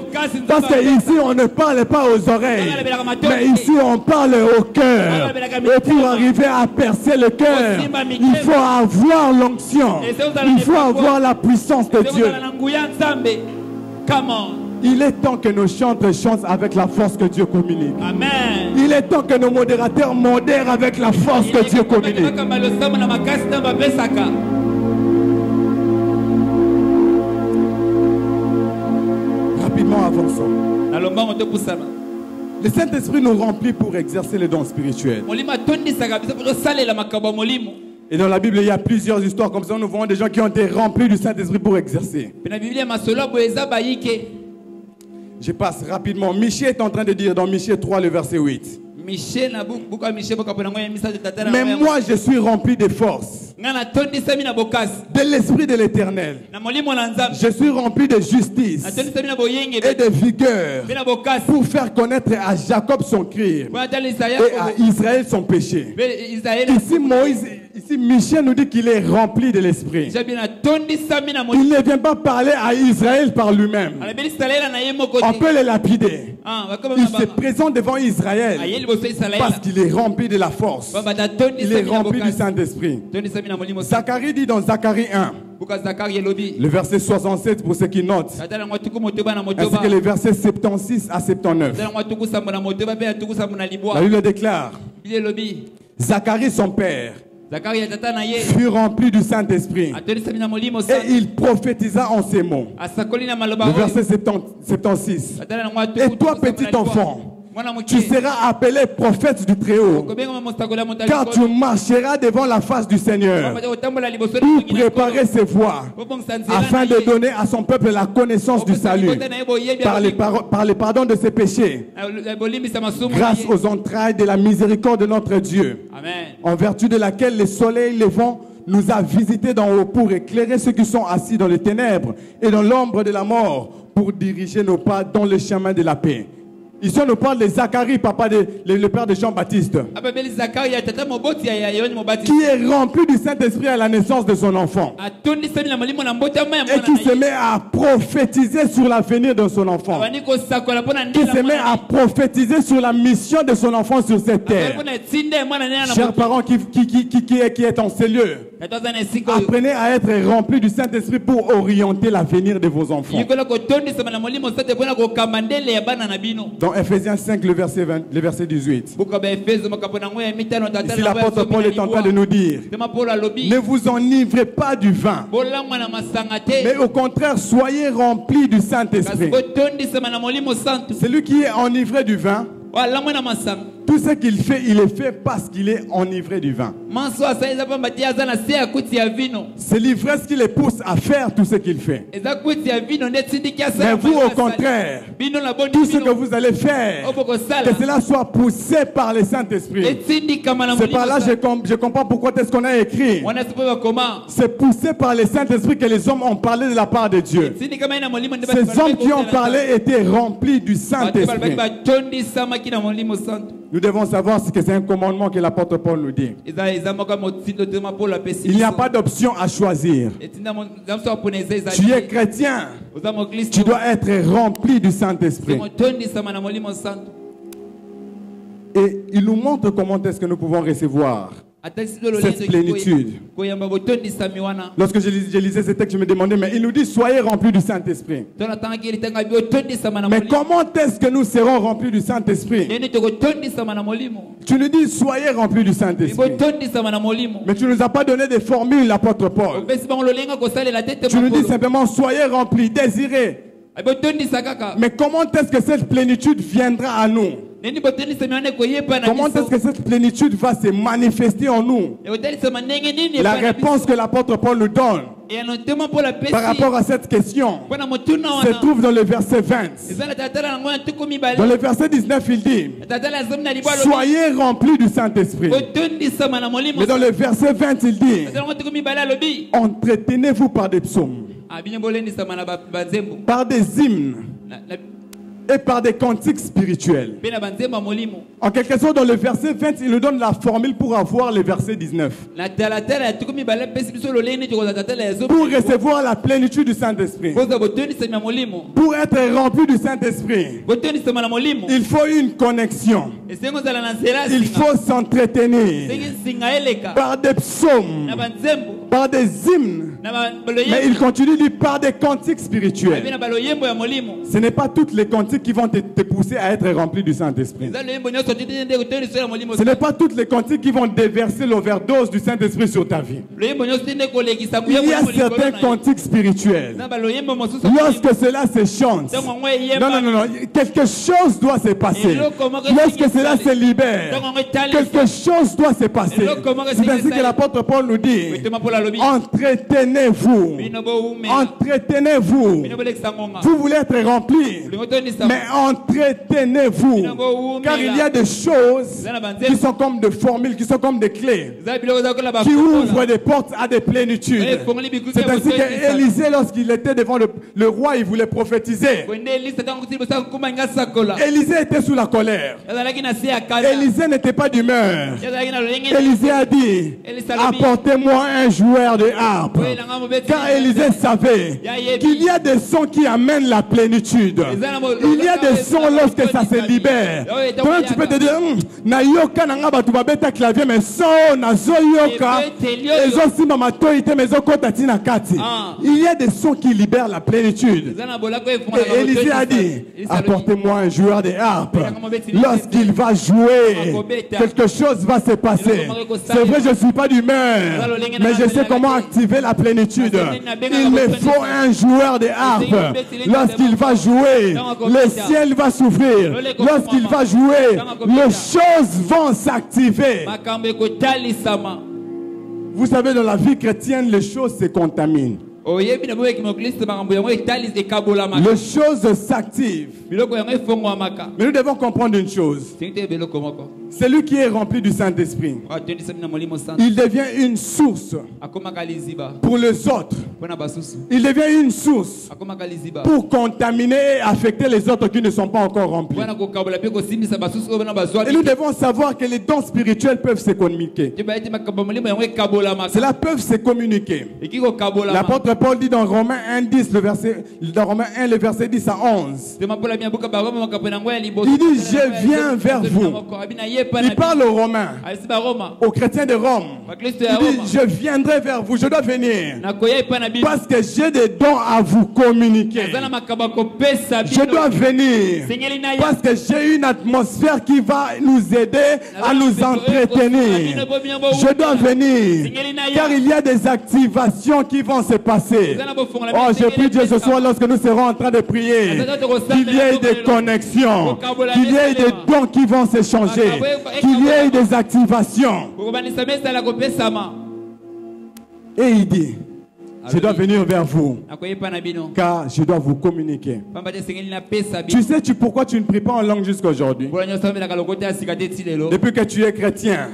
Parce qu'ici, on ne parle pas aux oreilles, mais ici, on parle au cœur. Et pour arriver à percer le cœur, il faut avoir l'onction. Il faut avoir la puissance de Dieu. Il est temps que nos chantres chantent avec la force que Dieu communique. Amen. Il est temps que nos modérateurs modèrent avec la force que Dieu communique. Rapidement avançons. Le Saint-Esprit nous remplit pour exercer les dons spirituels. Et dans la Bible, il y a plusieurs histoires comme ça. Nous voyons des gens qui ont été remplis du Saint-Esprit pour exercer. Je passe rapidement. Michée est en train de dire dans Michée 3, le verset 8. Mais moi, je suis rempli de force, de l'Esprit de l'Éternel. Je suis rempli de justice et de vigueur pour faire connaître à Jacob son crime et à Israël son péché. Ici, Michée nous dit qu'il est rempli de l'Esprit. Il ne vient pas parler à Israël par lui-même. On peut le lapider. Il se présente devant Israël parce qu'il est rempli de la force. Il est rempli du Saint-Esprit. Zacharie dit dans Zacharie 1, le verset 67 pour ceux qui notent, ainsi que les versets 76 à 79. La Bible déclare, Zacharie son père fut rempli du Saint-Esprit et il prophétisa en ces mots. Le verset 76. Et toi, petit enfant, tu seras appelé prophète du Très-Haut, car tu marcheras devant la face du Seigneur pour préparer ses voies, afin de donner à son peuple la connaissance du salut par le pardon de ses péchés, grâce aux entrailles de la miséricorde de notre Dieu, en vertu de laquelle le soleil levant nous a visités d'en haut pour éclairer ceux qui sont assis dans les ténèbres et dans l'ombre de la mort, pour diriger nos pas dans le chemin de la paix. Ici, on nous parle de Zacharie, le père de Jean-Baptiste, qui est rempli du Saint-Esprit à la naissance de son enfant et qui se met à prophétiser sur l'avenir de son enfant, qui se met à prophétiser sur la mission de son enfant sur cette terre. Chers parents qui est en ces lieux, apprenez à être remplis du Saint-Esprit pour orienter l'avenir de vos enfants. Dans Ephésiens 5, le verset 18. Ici, l'apôtre Paul est en train de nous dire, ne vous enivrez pas du vin, mais au contraire, soyez remplis du Saint-Esprit. Celui qui est enivré du vin, tout ce qu'il fait, il est fait parce qu'il est enivré du vin. C'est l'ivresse qui les pousse à faire tout ce qu'il fait. Mais vous, au contraire, tout ce que vous allez faire, que cela soit poussé par le Saint-Esprit. C'est par là que je comprends pourquoi est-ce qu'on a écrit. C'est poussé par le Saint-Esprit que les hommes ont parlé de la part de Dieu. Ces hommes qui ont parlé étaient remplis du Saint-Esprit. Nous devons savoir que c'est un commandement que l'apôtre Paul nous dit. Il n'y a pas d'option à choisir. Tu es chrétien, tu dois être rempli du Saint-Esprit. Et il nous montre comment est-ce que nous pouvons recevoir cette plénitude. Lorsque je lisais ce texte, je me demandais, mais il nous dit soyez remplis du Saint-Esprit. Mais comment est-ce que nous serons remplis du Saint-Esprit? Tu nous dis soyez remplis du Saint-Esprit. Mais tu ne nous as pas donné des formules, l'apôtre Paul. Tu nous dis simplement soyez remplis, désirez. Mais comment est-ce que cette plénitude viendra à nous? Comment est-ce que cette plénitude va se manifester en nous? La réponse que l'apôtre Paul nous donne par rapport à cette question se trouve dans le verset 20. Dans le verset 19, il dit soyez remplis du Saint-Esprit. Mais dans le verset 20, il dit entretenez-vous par des psaumes, par des hymnes et par des cantiques spirituels. En quelque sorte, dans le verset 20, il nous donne la formule pour avoir le verset 19. Pour recevoir la plénitude du Saint-Esprit, pour être rempli du Saint-Esprit, il faut une connexion. Il faut s'entretenir par des psaumes, par des hymnes. Mais il continue de dire par des cantiques spirituels. Ce n'est pas toutes les cantiques qui vont te pousser à être rempli du Saint-Esprit. Ce n'est pas toutes les cantiques qui vont déverser l'overdose du Saint-Esprit sur ta vie. Il y a certains cantiques spirituels. Lorsque cela se chante, non, quelque chose doit se passer. Lorsque cela se libère, quelque chose doit se passer. C'est ainsi que l'apôtre Paul nous dit entretenez-vous. Entretenez-vous. Vous voulez être rempli, mais entretenez-vous. Car il y a des choses qui sont comme des formules, qui sont comme des clés, qui ouvrent des portes à des plénitudes. C'est ainsi qu'Élisée, lorsqu'il était devant le roi, il voulait prophétiser. Élisée était sous la colère. Élisée n'était pas d'humeur. Élisée a dit apportez-moi un joueur de harpe. Car Élisée savait qu'il y a des sons qui amènent la plénitude. Il y a des sons lorsque ça se libère. Toi, tu peux te dire nayoka nanga batu babeta clavier mais son nazoyoka ezosi mama toite mezokota tina kati. Il y a des sons qui libèrent la plénitude. Et Élisée a dit apportez-moi un joueur de harpe. Lorsqu'il va jouer, quelque chose va se passer. C'est vrai, je ne suis pas d'humeur, mais je sais comment activer la plénitude. Il me faut un joueur de harpe. Lorsqu'il va jouer, le ciel va s'ouvrir. Lorsqu'il va jouer, les choses vont s'activer. Vous savez, dans la vie chrétienne, les choses se contaminent. Les choses s'activent. Mais nous devons comprendre une chose. Celui qui est rempli du Saint-Esprit, il devient une source pour les autres. Il devient une source pour contaminer et affecter les autres qui ne sont pas encore remplis. Et nous devons savoir que les dons spirituels peuvent se communiquer. Cela peut se communiquer. L'apôtre Paul dit dans Romains 1, dans Romains 1, le verset 10 à 11. Il dit je viens vers vous. Il parle aux Romains, aux chrétiens de Rome. Il dit je viendrai vers vous, je dois venir parce que j'ai des dons à vous communiquer. Je dois venir parce que j'ai une atmosphère qui va nous aider à nous entretenir. Je dois venir car il y a des activations qui vont se passer. Oh, je prie Dieu ce soir lorsque nous serons en train de prier qu'il y ait des connexions, qu'il y ait des dons qui vont s'échanger, qu'il y ait des activations. Et il dit je dois venir vers vous car je dois vous communiquer. Tu sais pourquoi tu ne pries pas en langue jusqu'à aujourd'hui? Depuis que tu es chrétien,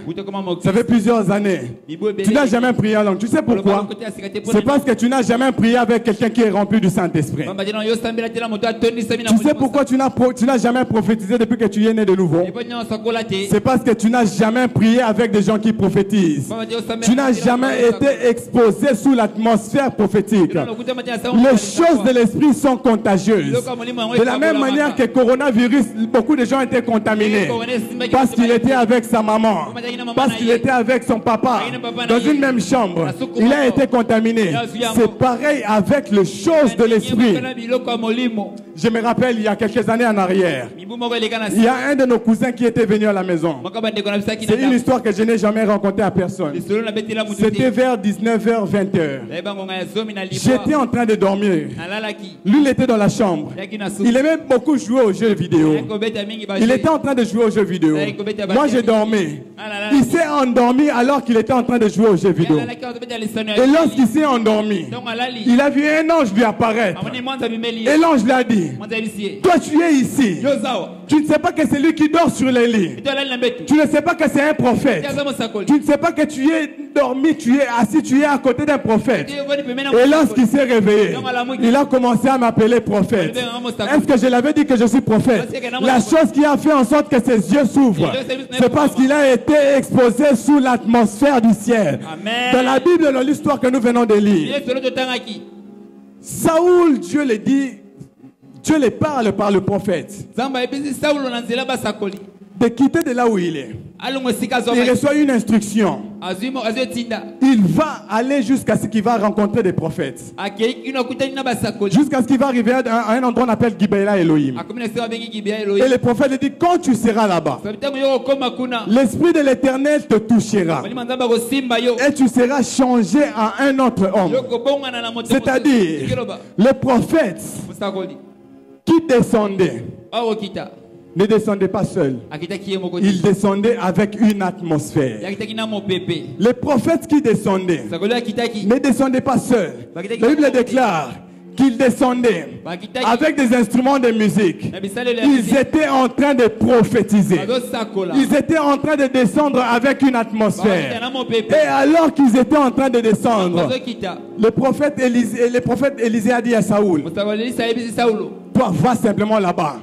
ça fait plusieurs années, tu n'as jamais prié en langue. Tu sais pourquoi? C'est parce que tu n'as jamais prié avec quelqu'un qui est rempli du Saint-Esprit. Tu sais pourquoi tu n'as jamais prophétisé depuis que tu es né de nouveau? C'est parce que tu n'as jamais prié avec des gens qui prophétisent. Tu n'as jamais été exposé sous l'atmosphère l'atmosphère prophétique. Les choses de l'esprit sont contagieuses. De la même manière que le coronavirus, beaucoup de gens étaient contaminés parce qu'il était avec sa maman, parce qu'il était avec son papa dans une même chambre. Il a été contaminé. C'est pareil avec les choses de l'esprit. Je me rappelle, il y a quelques années en arrière, il y a un de nos cousins qui était venu à la maison. C'est une histoire que je n'ai jamais racontée à personne. C'était vers 19h, 20h. J'étais en train de dormir. Lui, il était dans la chambre. Il aimait beaucoup jouer aux jeux vidéo. Il était en train de jouer aux jeux vidéo. Moi, je dormais. Il s'est endormi alors qu'il était en train de jouer aux jeux vidéo. Et lorsqu'il s'est endormi, il a vu un ange lui apparaître. Et l'ange l'a dit, toi tu es ici. Tu ne sais pas que c'est lui qui dort sur les lits. Tu ne sais pas que c'est un prophète. Tu ne sais pas que tu es dormi, tu es assis, tu es à côté d'un prophète. Et lorsqu'il s'est réveillé, il a commencé à m'appeler prophète. Est-ce que je l'avais dit que je suis prophète? La chose qui a fait en sorte que ses yeux s'ouvrent, c'est parce qu'il a été exposé sous l'atmosphère du ciel. Dans la Bible, dans l'histoire que nous venons de lire, Saoul, Dieu le dit, Dieu le parle par le prophète de quitter de là où il est. Il reçoit une instruction. Il va aller jusqu'à ce qu'il va rencontrer des prophètes. Jusqu'à ce qu'il va arriver à un endroit qu'on appelle Gibeah Elohim. Et le prophète lui dit, quand tu seras là-bas, l'esprit de l'Éternel te touchera. Et tu seras changé en un autre homme. C'est-à-dire, le prophète qui descendait ne descendait pas seul. Il descendait avec une atmosphère. Les prophètes qui descendaient ne descendaient pas seul. La Bible déclare qu'ils descendaient avec des instruments de musique. Ils étaient en train de prophétiser. Ils étaient en train de descendre avec une atmosphère. Et alors qu'ils étaient en train de descendre, le prophète Élisée a dit à Saoul, toi, va simplement là-bas.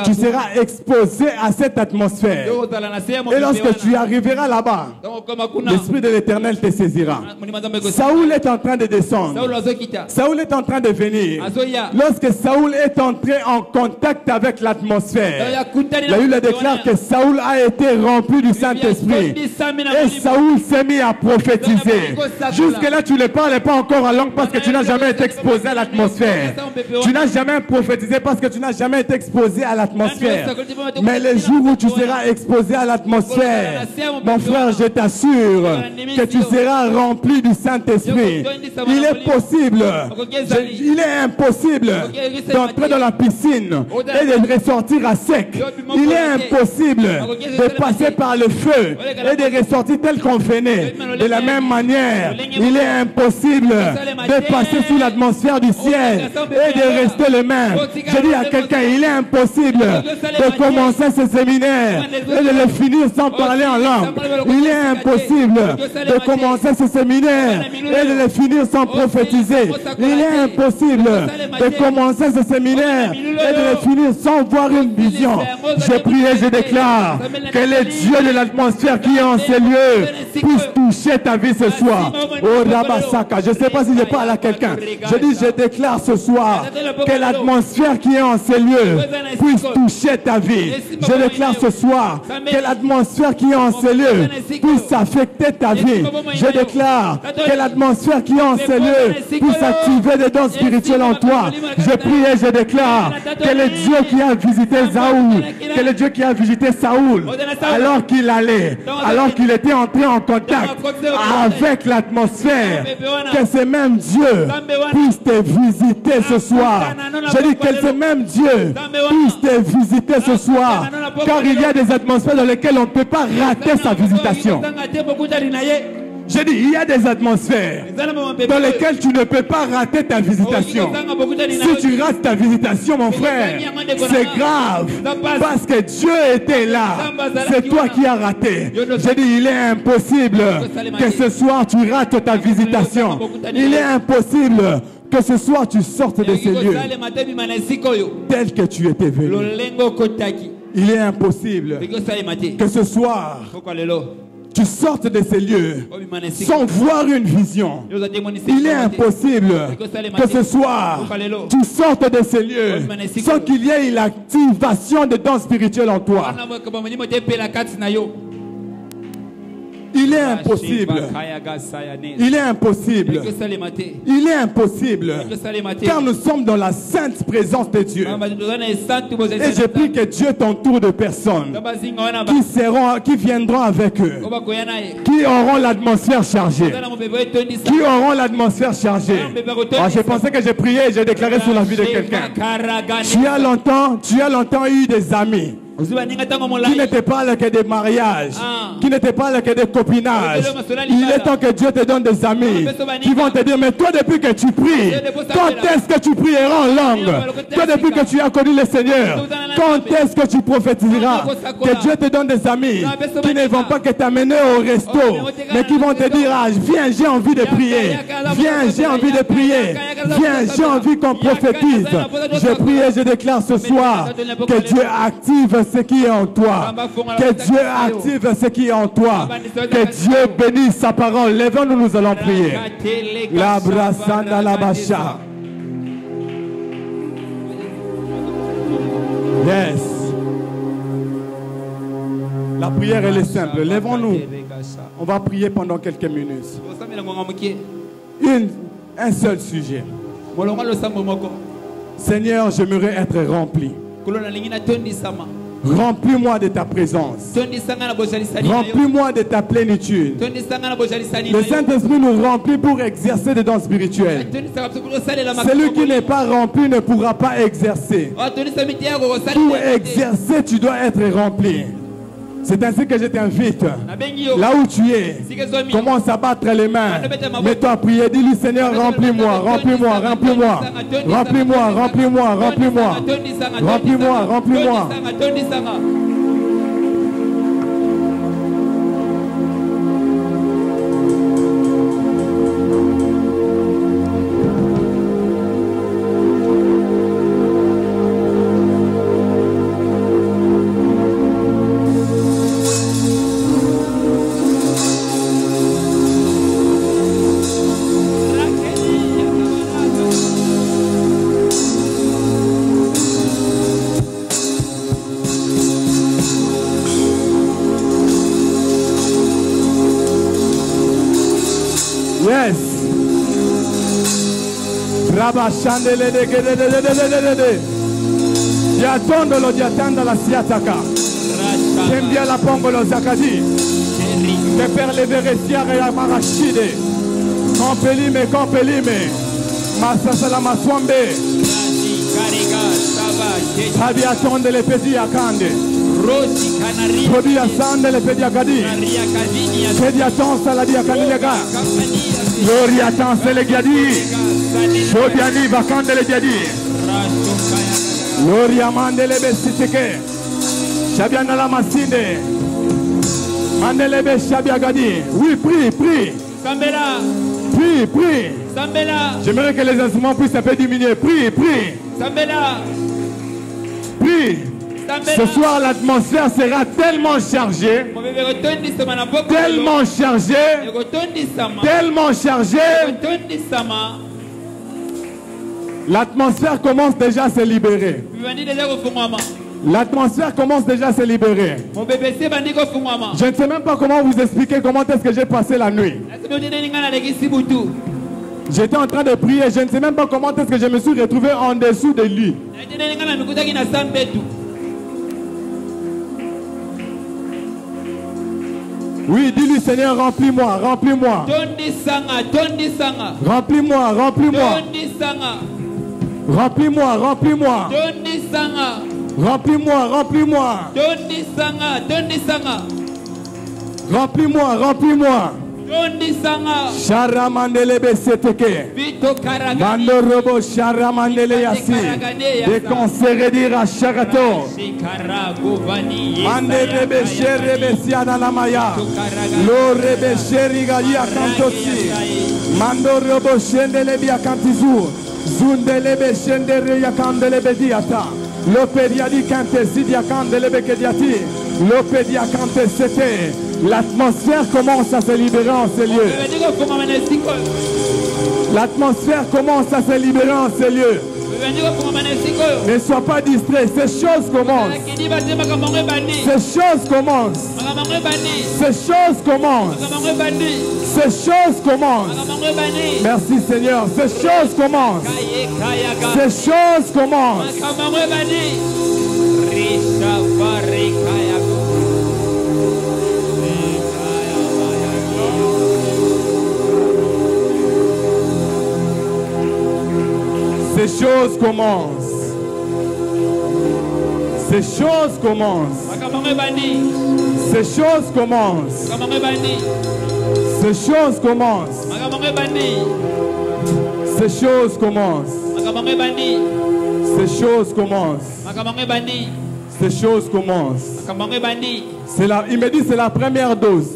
Tu seras exposé à cette atmosphère. Et lorsque tu arriveras là-bas, l'Esprit de l'Éternel te saisira. Saoul est en train de descendre. Saoul est en train de venir. Lorsque Saoul est entré en contact avec l'atmosphère, la Bible déclare que Saoul a été rempli du Saint-Esprit. Et Saoul s'est mis à prophétiser. Jusque-là, tu ne parles pas encore en langue parce que tu n'as jamais été exposé à l'atmosphère. Tu n'as jamais prophétisé parce que tu n'as jamais été exposé à l'atmosphère. Mais le jour où tu seras exposé à l'atmosphère, mon frère, je t'assure que tu seras rempli du Saint-Esprit. Il est possible, il est impossible d'entrer dans la piscine et de ressortir à sec. Il est impossible de passer par le feu et de ressortir tel qu'on venait. De la même manière, il est impossible de passer sous l'atmosphère du ciel et de rester le même. Je dis à quelqu'un, il est impossible de commencer ce séminaire et de le finir sans parler en langue. Il est impossible de commencer ce séminaire et de le finir sans prophétiser. Il est impossible de commencer ce séminaire et de le finir sans voir une vision. Je prie et je déclare que le Dieu de l'atmosphère qui est en ces lieux puisse toucher ta vie ce soir. Oh Rabasaka, je ne sais pas si je parle à quelqu'un. Je dis, je déclare ce soir que l'atmosphère qui est en ces lieux puisse toucher ta vie. Je déclare ce soir que l'atmosphère qui est en ces lieux puisse affecter ta vie. Je déclare que l'atmosphère qui est en ces lieux puisse activer des dons spirituels en toi. Je prie et je déclare que le Dieu qui a visité Saoul, que le Dieu qui a visité Saoul, alors qu'il allait, alors qu'il était entré en contact avec l'atmosphère, que ce même Dieu puisse te visiter ce soir. Je dis que ce même Dieu puisse te visiter ce soir, car il y a des atmosphères dans lesquelles on ne peut pas rater sa visitation. J'ai dit, il y a des atmosphères dans lesquelles tu ne peux pas rater ta visitation. Si tu rates ta visitation, mon frère, c'est grave. Parce que Dieu était là. C'est toi qui as raté. J'ai dit, il est impossible que ce soir tu rates ta visitation. Il est impossible que ce soir tu sortes de ces lieux tel que tu étais venu. Il est impossible que ce soir tu sortes de ces lieux sans voir une vision. Il est impossible que ce soir, tu sortes de ces lieux sans qu'il y ait l'activation des dons spirituels en toi. Il est impossible. Il est impossible. Il est impossible. Car nous sommes dans la sainte présence de Dieu. Et je prie que Dieu t'entoure de personnes qui viendront avec eux, qui auront l'atmosphère chargée. Qui auront l'atmosphère chargée. Oh, je pensais que j'ai prié et j'ai déclaré sur la vie de quelqu'un. Tu as longtemps eu des amis qui n'était pas là que des mariages, qui n'était pas là que des copinages. Il est temps que Dieu te donne des amis qui vont te dire, mais toi depuis que tu pries, quand est-ce que tu prieras en langue? Toi depuis que tu as connu le Seigneur, quand est-ce que tu prophétiseras? Que Dieu te donne des amis qui ne vont pas que t'amener au resto, mais qui vont te dire, ah, viens, j'ai envie de prier. Viens, j'ai envie de prier. Viens, j'ai envie qu'on prophétise. Je prie et je déclare ce soir que Dieu active ce qui est en toi. Que Dieu active ce qui est en toi. Que Dieu bénisse sa parole. Lèvons-nous, nous allons prier. La brassanda la bacha. Yes. La prière elle est simple. Lèvons-nous. On va prier pendant quelques minutes. Un seul sujet. Seigneur, j'aimerais être rempli. Remplis-moi de ta présence. Remplis-moi de ta plénitude. Le Saint-Esprit nous remplit pour exercer des dons spirituels. Celui qui n'est pas rempli ne pourra pas exercer. Pour exercer, tu dois être rempli. C'est ainsi que je t'invite. Là où tu es, commence à battre les mains. Mets-toi à prier. Dis-lui, Seigneur, remplis-moi, remplis-moi, remplis-moi. Remplis-moi, remplis-moi, remplis-moi. Remplis-moi, remplis-moi. Yes. Rabashandele de de. Diatondolo diatanda la siataka. Kembia la pongolo zakadi. Que per le veresiare ya marachide. Compelime, compelime. Masasa la maswambe. Tabiatonde le pedi akande. Rodia sande le pedi akadi. Pedia tonsa la diakanilega. Gloria tanse le gadi. Shodiani vakande le gadi. Gloria mande le besiteke. Shabiana la masinde. Mande le be shabia gadi. Oui, prie. Sambela. Prie. Sambela. J'aimerais que les instruments puissent un peu diminuer. Prie. Sambela. Prie. Ce soir, l'atmosphère sera tellement chargée. Tellement chargée. L'atmosphère commence déjà à se libérer. L'atmosphère commence déjà à se libérer. Je ne sais même pas comment vous expliquer comment est-ce que j'ai passé la nuit. J'étais en train de prier. Je ne sais même pas comment est-ce que je me suis retrouvé en dessous de lui. Oui, dis-lui, Seigneur, remplis-moi. Remplis-moi. Sharamandele beseteke. Mando robo sharamandele yasi. De concert dira sharato. Mandele be shere siana la maya. Lore be sheri galia kantosi. Mando robo shendele bia kantizu. Zundele be shendere yakandele be diata. Lopedia di kante sidia kandele be kediati. Lopedia kante sete. L'atmosphère commence à se libérer en ces lieux. L'atmosphère commence à se libérer en ces lieux. Ne sois pas distrait. Ces choses commencent. Ces choses commencent. Ces choses commencent. Ces choses commencent. Merci Seigneur. Ces choses commencent. Ces choses commencent. Ces choses commencent. Ces choses commencent. Ces choses commencent. Ces choses commencent. Ces choses commencent. Ces choses commencent. Ces choses commencent. Il me dit c'est la première dose.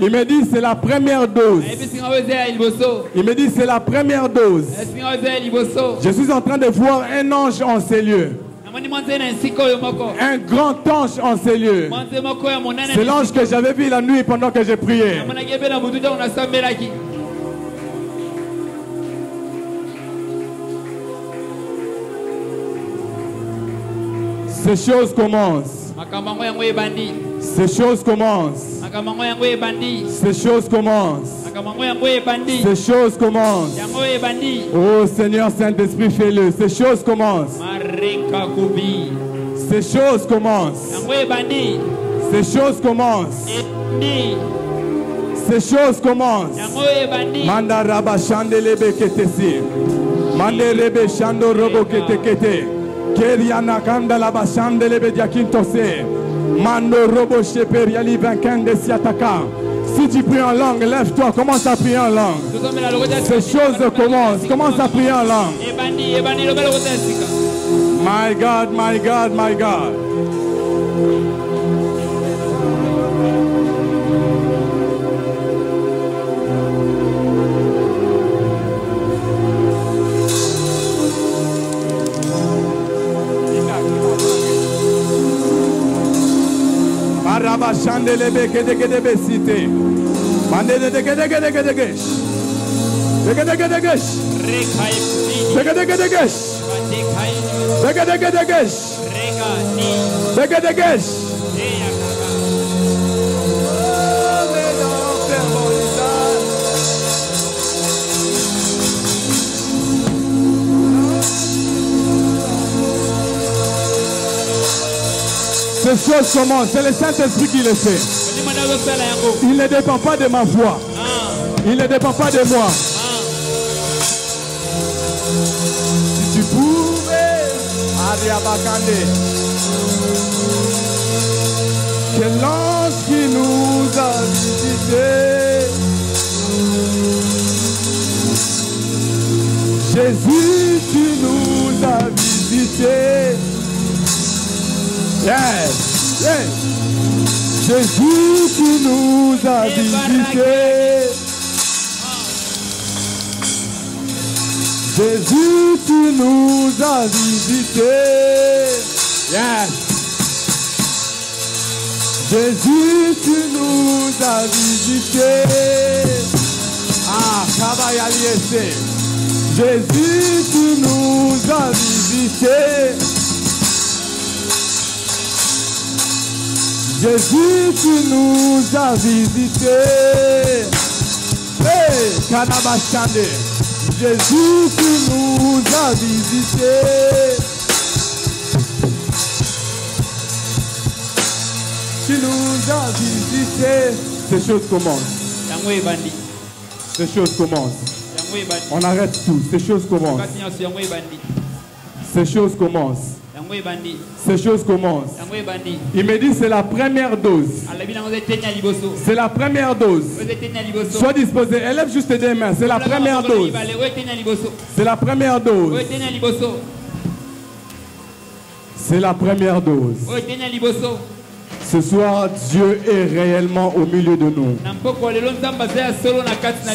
Il me dit c'est la première dose. Il me dit c'est la première dose. Je suis en train de voir un ange en ces lieux. Un grand ange en ces lieux. C'est l'ange que j'avais vu la nuit pendant que j'ai prié. Ces choses commencent. Ces choses commencent. Ces choses commencent. Ces choses commencent. Oh Seigneur Saint-Esprit, fais-le. Ces choses commencent. Ces choses commencent. Ces choses commencent. Ces choses commencent. Manda raba chandelebe ketesi. Mandelebe chando robo ketekete. Keriana kanda laba chandelebe diakintose. Mando robo sheperiali vainquande siataka. Si tu pries en langue, lève-toi, commence à prier en langue. Ces choses commencent, commence à prier en langue. My God, my God, my God. Rabashandelebe kedegedebe site. Mandedegedegedegedegesh. Degedegedegesh. Degedegedegesh. Degedegedegesh. Degedegesh. Ces choses commencent, c'est le Saint-Esprit qui le fait. Il ne dépend pas de ma voix. Il ne dépend pas de moi. Si tu pouvais, que l'ange qui nous a visités, Jésus, tu nous as visités. Yes, yes. Jésus, tu nous as visités. Jésus, tu nous as visités. Yes. Jésus, tu nous as visités. Ah, Kabayaliese. Jésus, tu nous as visités. Jésus, tu nous as visités. Hey, Kanabashande. Jésus, tu nous as visités. Tu nous as visités. Ces choses commencent. Ces choses commencent. On arrête tout. Ces choses commencent. Ces choses commencent. Ces choses commencent. Il me dit c'est la première dose. C'est la première dose. Sois disposé. Élève juste tes mains. C'est la première dose. C'est la première dose. C'est la première dose. Ce soir, Dieu est réellement au milieu de nous.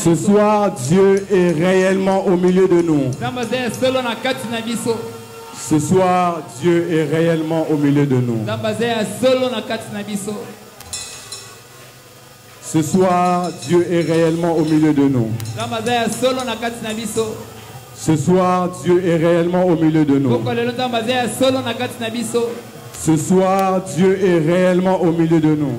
Ce soir, Dieu est réellement au milieu de nous. Ce soir, Dieu est réellement au milieu de nous. Ce soir, Dieu est réellement au milieu de nous. Ce soir, Dieu est réellement au milieu de nous. Ce soir, Dieu est réellement au milieu de nous.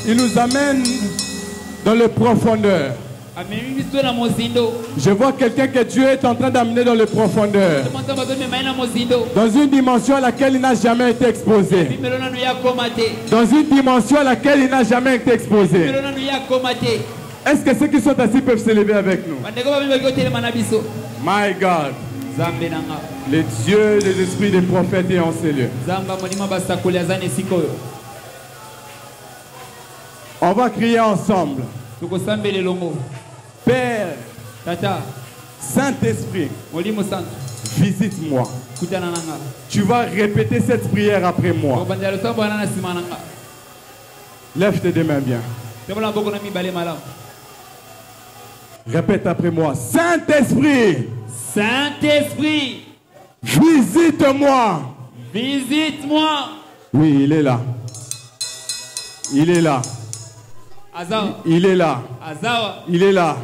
Il nous amène dans les profondeurs. Je vois quelqu'un que Dieu est en train d'amener dans les profondeurs. Dans une dimension à laquelle il n'a jamais été exposé. Dans une dimension à laquelle il n'a jamais été exposé. Est-ce que ceux qui sont assis peuvent se lever avec nous? My God. Les dieux des esprits des prophètes et en ces lieux. On va crier ensemble. Père, Saint-Esprit, visite-moi. Tu vas répéter cette prière après moi. Lève tes deux mains bien. Répète après moi. Saint-Esprit, Saint-Esprit, visite-moi. Visite-moi. Oui, il est là. Il est là. Il est là. Il est là.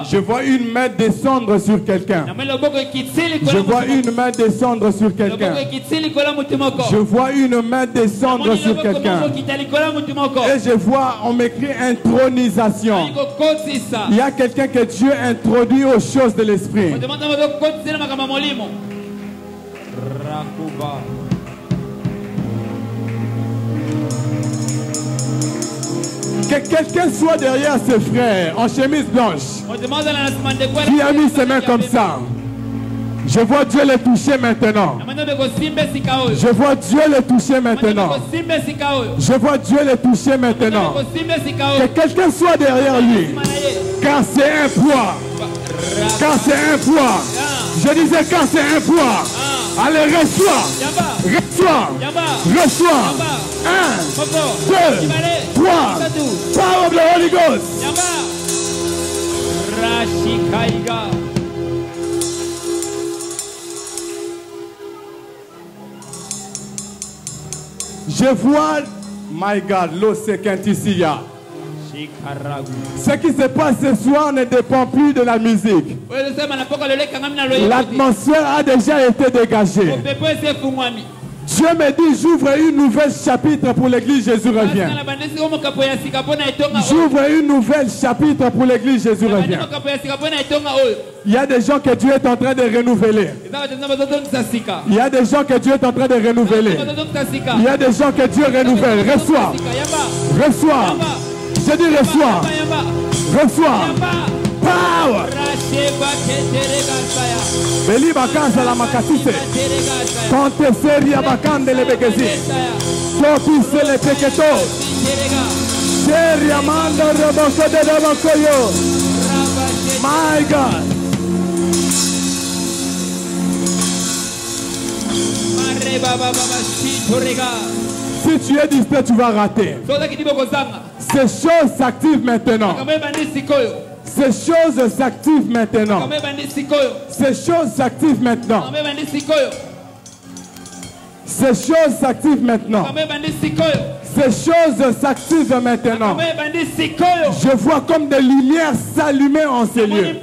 Je vois une main descendre sur quelqu'un. Je vois une main descendre sur quelqu'un. Je vois une main descendre sur quelqu'un. Et je vois, on m'écrit intronisation. Il y a quelqu'un que Dieu introduit aux choses de l'esprit. Que quelqu'un soit derrière ses frères en chemise blanche qui a mis ses mains comme ça. Je vois Dieu les toucher maintenant. Je vois Dieu les toucher maintenant. Je vois Dieu les toucher maintenant. Que quelqu'un soit derrière lui. Car c'est un poids. Car c'est un poids. Je disais car c'est un poids. Allez, reçois. Reçois. Reçois. 1, 2, 3. Power of the Holy Ghost. Je vois, my God, l'Osekentisia. Ce qui se passe ce soir ne dépend plus de la musique. L'atmosphère a déjà été dégagée. Dieu me dit, j'ouvre une nouvelle chapitre pour l'église Jésus revient. J'ouvre une nouvelle chapitre pour l'église Jésus revient. Il y a des gens que Dieu est en train de renouveler. Il y a des gens que Dieu est en train de renouveler. Il y a des gens que Dieu renouvelle. Reçois. Reçois. Je dis reçois. Reçois. Power. Beli bakanza la makatise. Konte seria bakande le begezi. Topi se le peketo. Seria mando roboko de robokoyo. My God. Si tu es distrait, tu vas rater. Ces choses s'activent maintenant. Ces choses s'activent maintenant. Ces choses s'activent maintenant. Ces choses s'activent maintenant. Ces choses s'activent maintenant. Je vois comme des lumières s'allumer en ces lieux.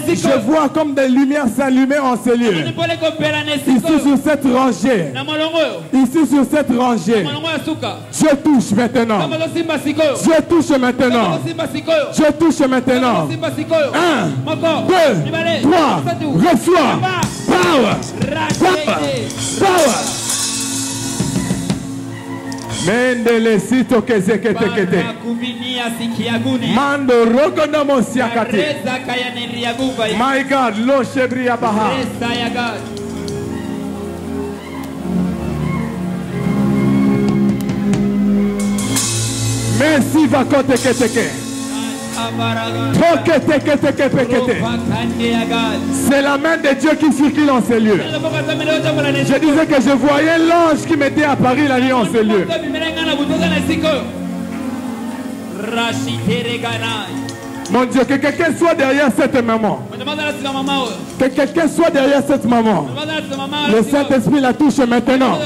Je vois comme des lumières s'allumer en ces lieux. Ici sur cette rangée. Ici sur cette rangée. Dieu touche maintenant. Dieu touche maintenant. Dieu touche maintenant. 1, 2, 3. Reçois. Power. Power. Power. Mendelesito kezeketekete. Mando rogonomo siakati. My God, lo shebria baha. Merci vakote keteke. C'est la main de Dieu qui circule en ces lieux. Je disais que je voyais l'ange qui m'était apparu la nuit en ces lieux. Mon Dieu, que quelqu'un soit derrière cette maman. Que quelqu'un soit derrière cette maman. Le Saint-Esprit la touche maintenant.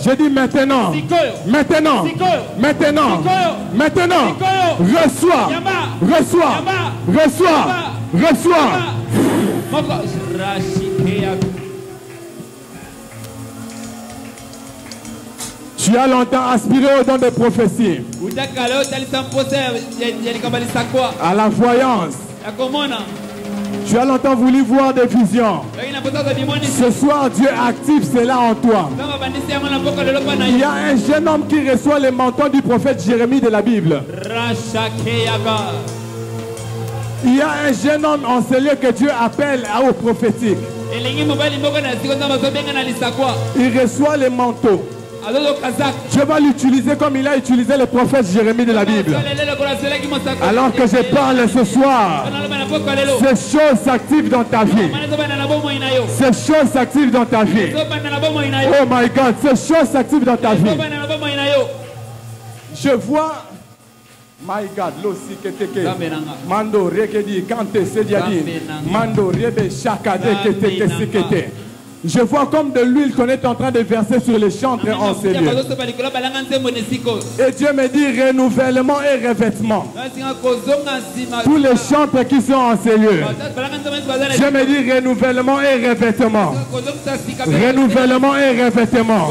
Je dis maintenant. Maintenant. Maintenant. Maintenant. Reçois. Reçois. Reçois. Reçois. Tu as longtemps aspiré au don de prophétie, à la voyance. Tu as longtemps voulu voir des visions. Ce soir, Dieu active cela en toi. Il y a un jeune homme qui reçoit le menton du prophète Jérémie de la Bible. Il y a un jeune homme en ce lieu que Dieu appelle au prophétique. Il reçoit le manteau. Dieu va l'utiliser comme il a utilisé le prophète Jérémie de la Bible. Alors que je parle ce soir, ces choses s'activent dans ta vie. Ces choses s'activent dans ta vie. Oh my God, ces choses s'activent dans ta vie. Je vois, my God, l'ossi que teke, mando rekedi kante sediadi, mando rebe shakade que teke sikete. Je vois comme de l'huile qu'on est en train de verser sur les chantres en ces lieux. Et Dieu me dit renouvellement et revêtement. Tous les chantres qui sont en ces lieux. Dieu me dit renouvellement et revêtement. Renouvellement et revêtement.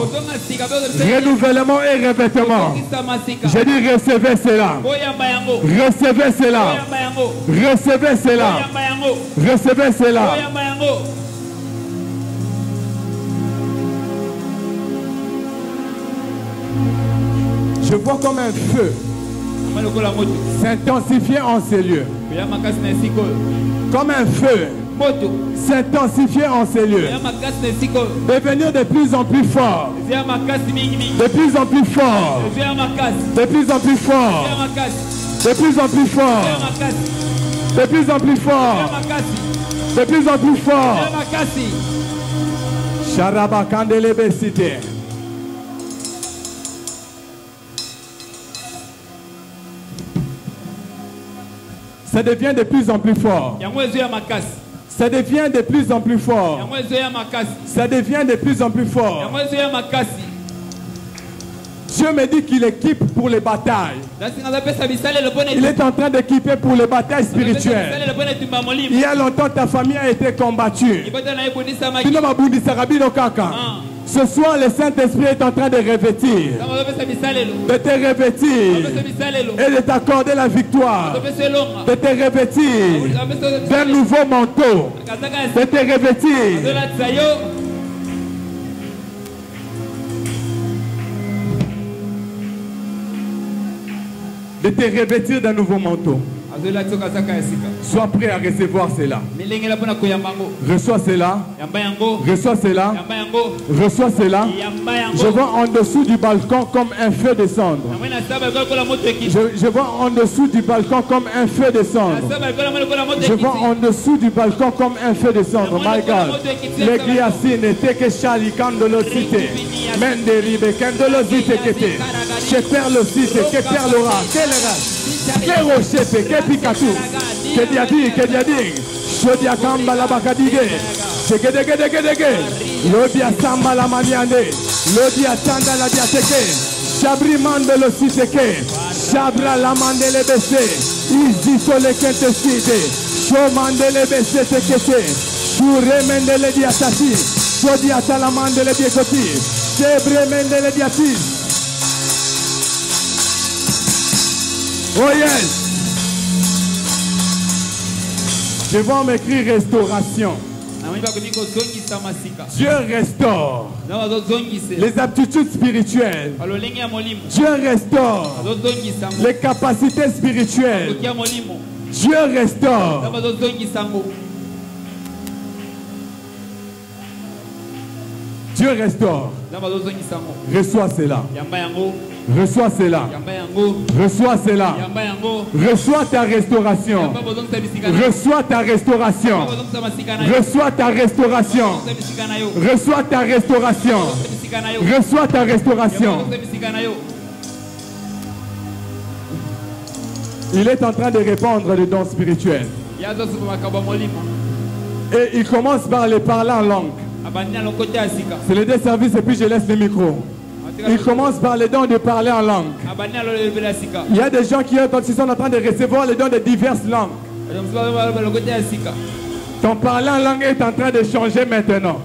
Renouvellement et revêtement. Je dis recevez cela. Recevez cela. Recevez cela. Recevez cela. Je vois comme un feu s'intensifier en ces lieux. Comme un feu s'intensifier en ces lieux. Devenir de plus en plus fort. De plus en plus fort. De plus en plus fort. De plus en plus fort. De plus en plus fort. De plus en plus fort. Sharaba Kandelebe Cité. Ça devient de plus en plus fort. Ça devient de plus en plus fort. Ça devient de plus en plus fort. Dieu me dit qu'il équipe pour les batailles. Il est en train d'équiper pour les batailles spirituelles. Il y a longtemps, ta famille a été combattue. Ce soir, le Saint-Esprit est en train de revêtir, de te revêtir et de t'accorder la victoire, de te revêtir d'un nouveau manteau, de te revêtir. De te revêtir d'un nouveau manteau. Sois prêt à recevoir cela. Reçois cela. Reçois cela. Reçois cela. Je vois en dessous du balcon comme un feu descendre. Je vois en dessous du balcon comme un feu descendre. Je vois en dessous du balcon comme un feu descendre. My God. L'égliasine teke shalikandolo cité. Menderibe kandolo cité kete. Je perds le cité. Que perd l'aura. Quel rocher, que picatou, que diadi, chodia kamba la bakadige, que lodia samba la maniande, lodia tanda la diateke, chabri mande le siteke, chabra la mande le bese, izi sole kente site, cho mande le bese tekete, chure mende le diatati, chodia talamande le biekoti, chebre mende le diati. Oh yes! Je vois m'écrire restauration. Dieu restaure les aptitudes spirituelles. Dieu restaure les capacités spirituelles. Dieu restaure. Dieu restaure. Reçois cela. Reçois cela. Reçois cela. Reçois ta restauration. Reçois ta restauration. Reçois ta restauration. Reçois ta restauration. Reçois ta restauration. Il est en train de répandre les dons spirituels. Et il commence par les parler en langue. C'est les deux services et puis je laisse le micro. Il commence par les dons de parler en langue. Il y a des gens qui sont en train de recevoir les dons de diverses langues. Ton parler en langue est en train de changer maintenant.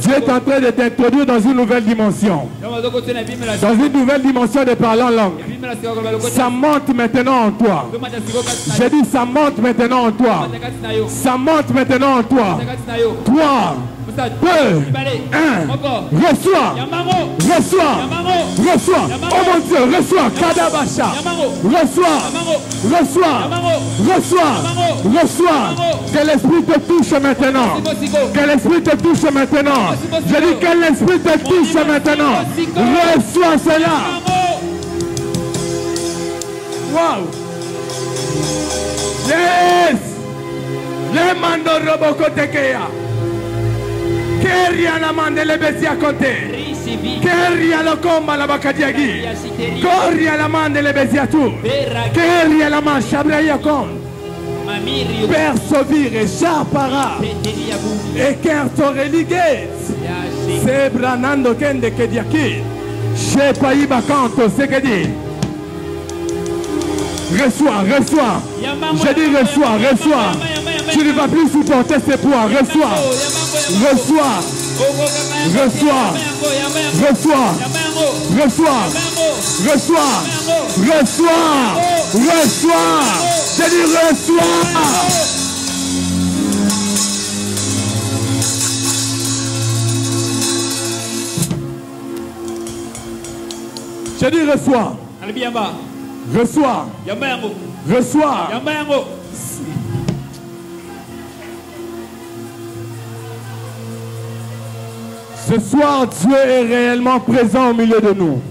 Dieu est en train de t'introduire dans une nouvelle dimension. Dans une nouvelle dimension de parler en langue. Ça monte maintenant en toi. J'ai dit ça monte maintenant en toi. Ça monte maintenant en toi. 3, 2, 1. Reçois. Reçois. Reçois. Oh mon Dieu, reçois. Kadabasha. Reçois. Reçois. Reçois. Reçois. Que l'esprit te touche maintenant. Que l'esprit te touche maintenant. Je dis que l'esprit te touche maintenant. Reçois cela. Wow. Yes. Le mando roboko tekeya. Keria la mande le besi a côté. Keria lo comba la bakadiagi. Koria la mande le besi a tout. Keria la man shabraya kon. Persovire Sharpara et Kerto religate c'est Branando Kende Kediaki chez Païba Kanto c'est que dit reçois je dis reçois tu ne vas plus supporter ces poids reçois je dis reçois. Je dis reçois. Reçois. Ce soir, Dieu est réellement présent au milieu de nous.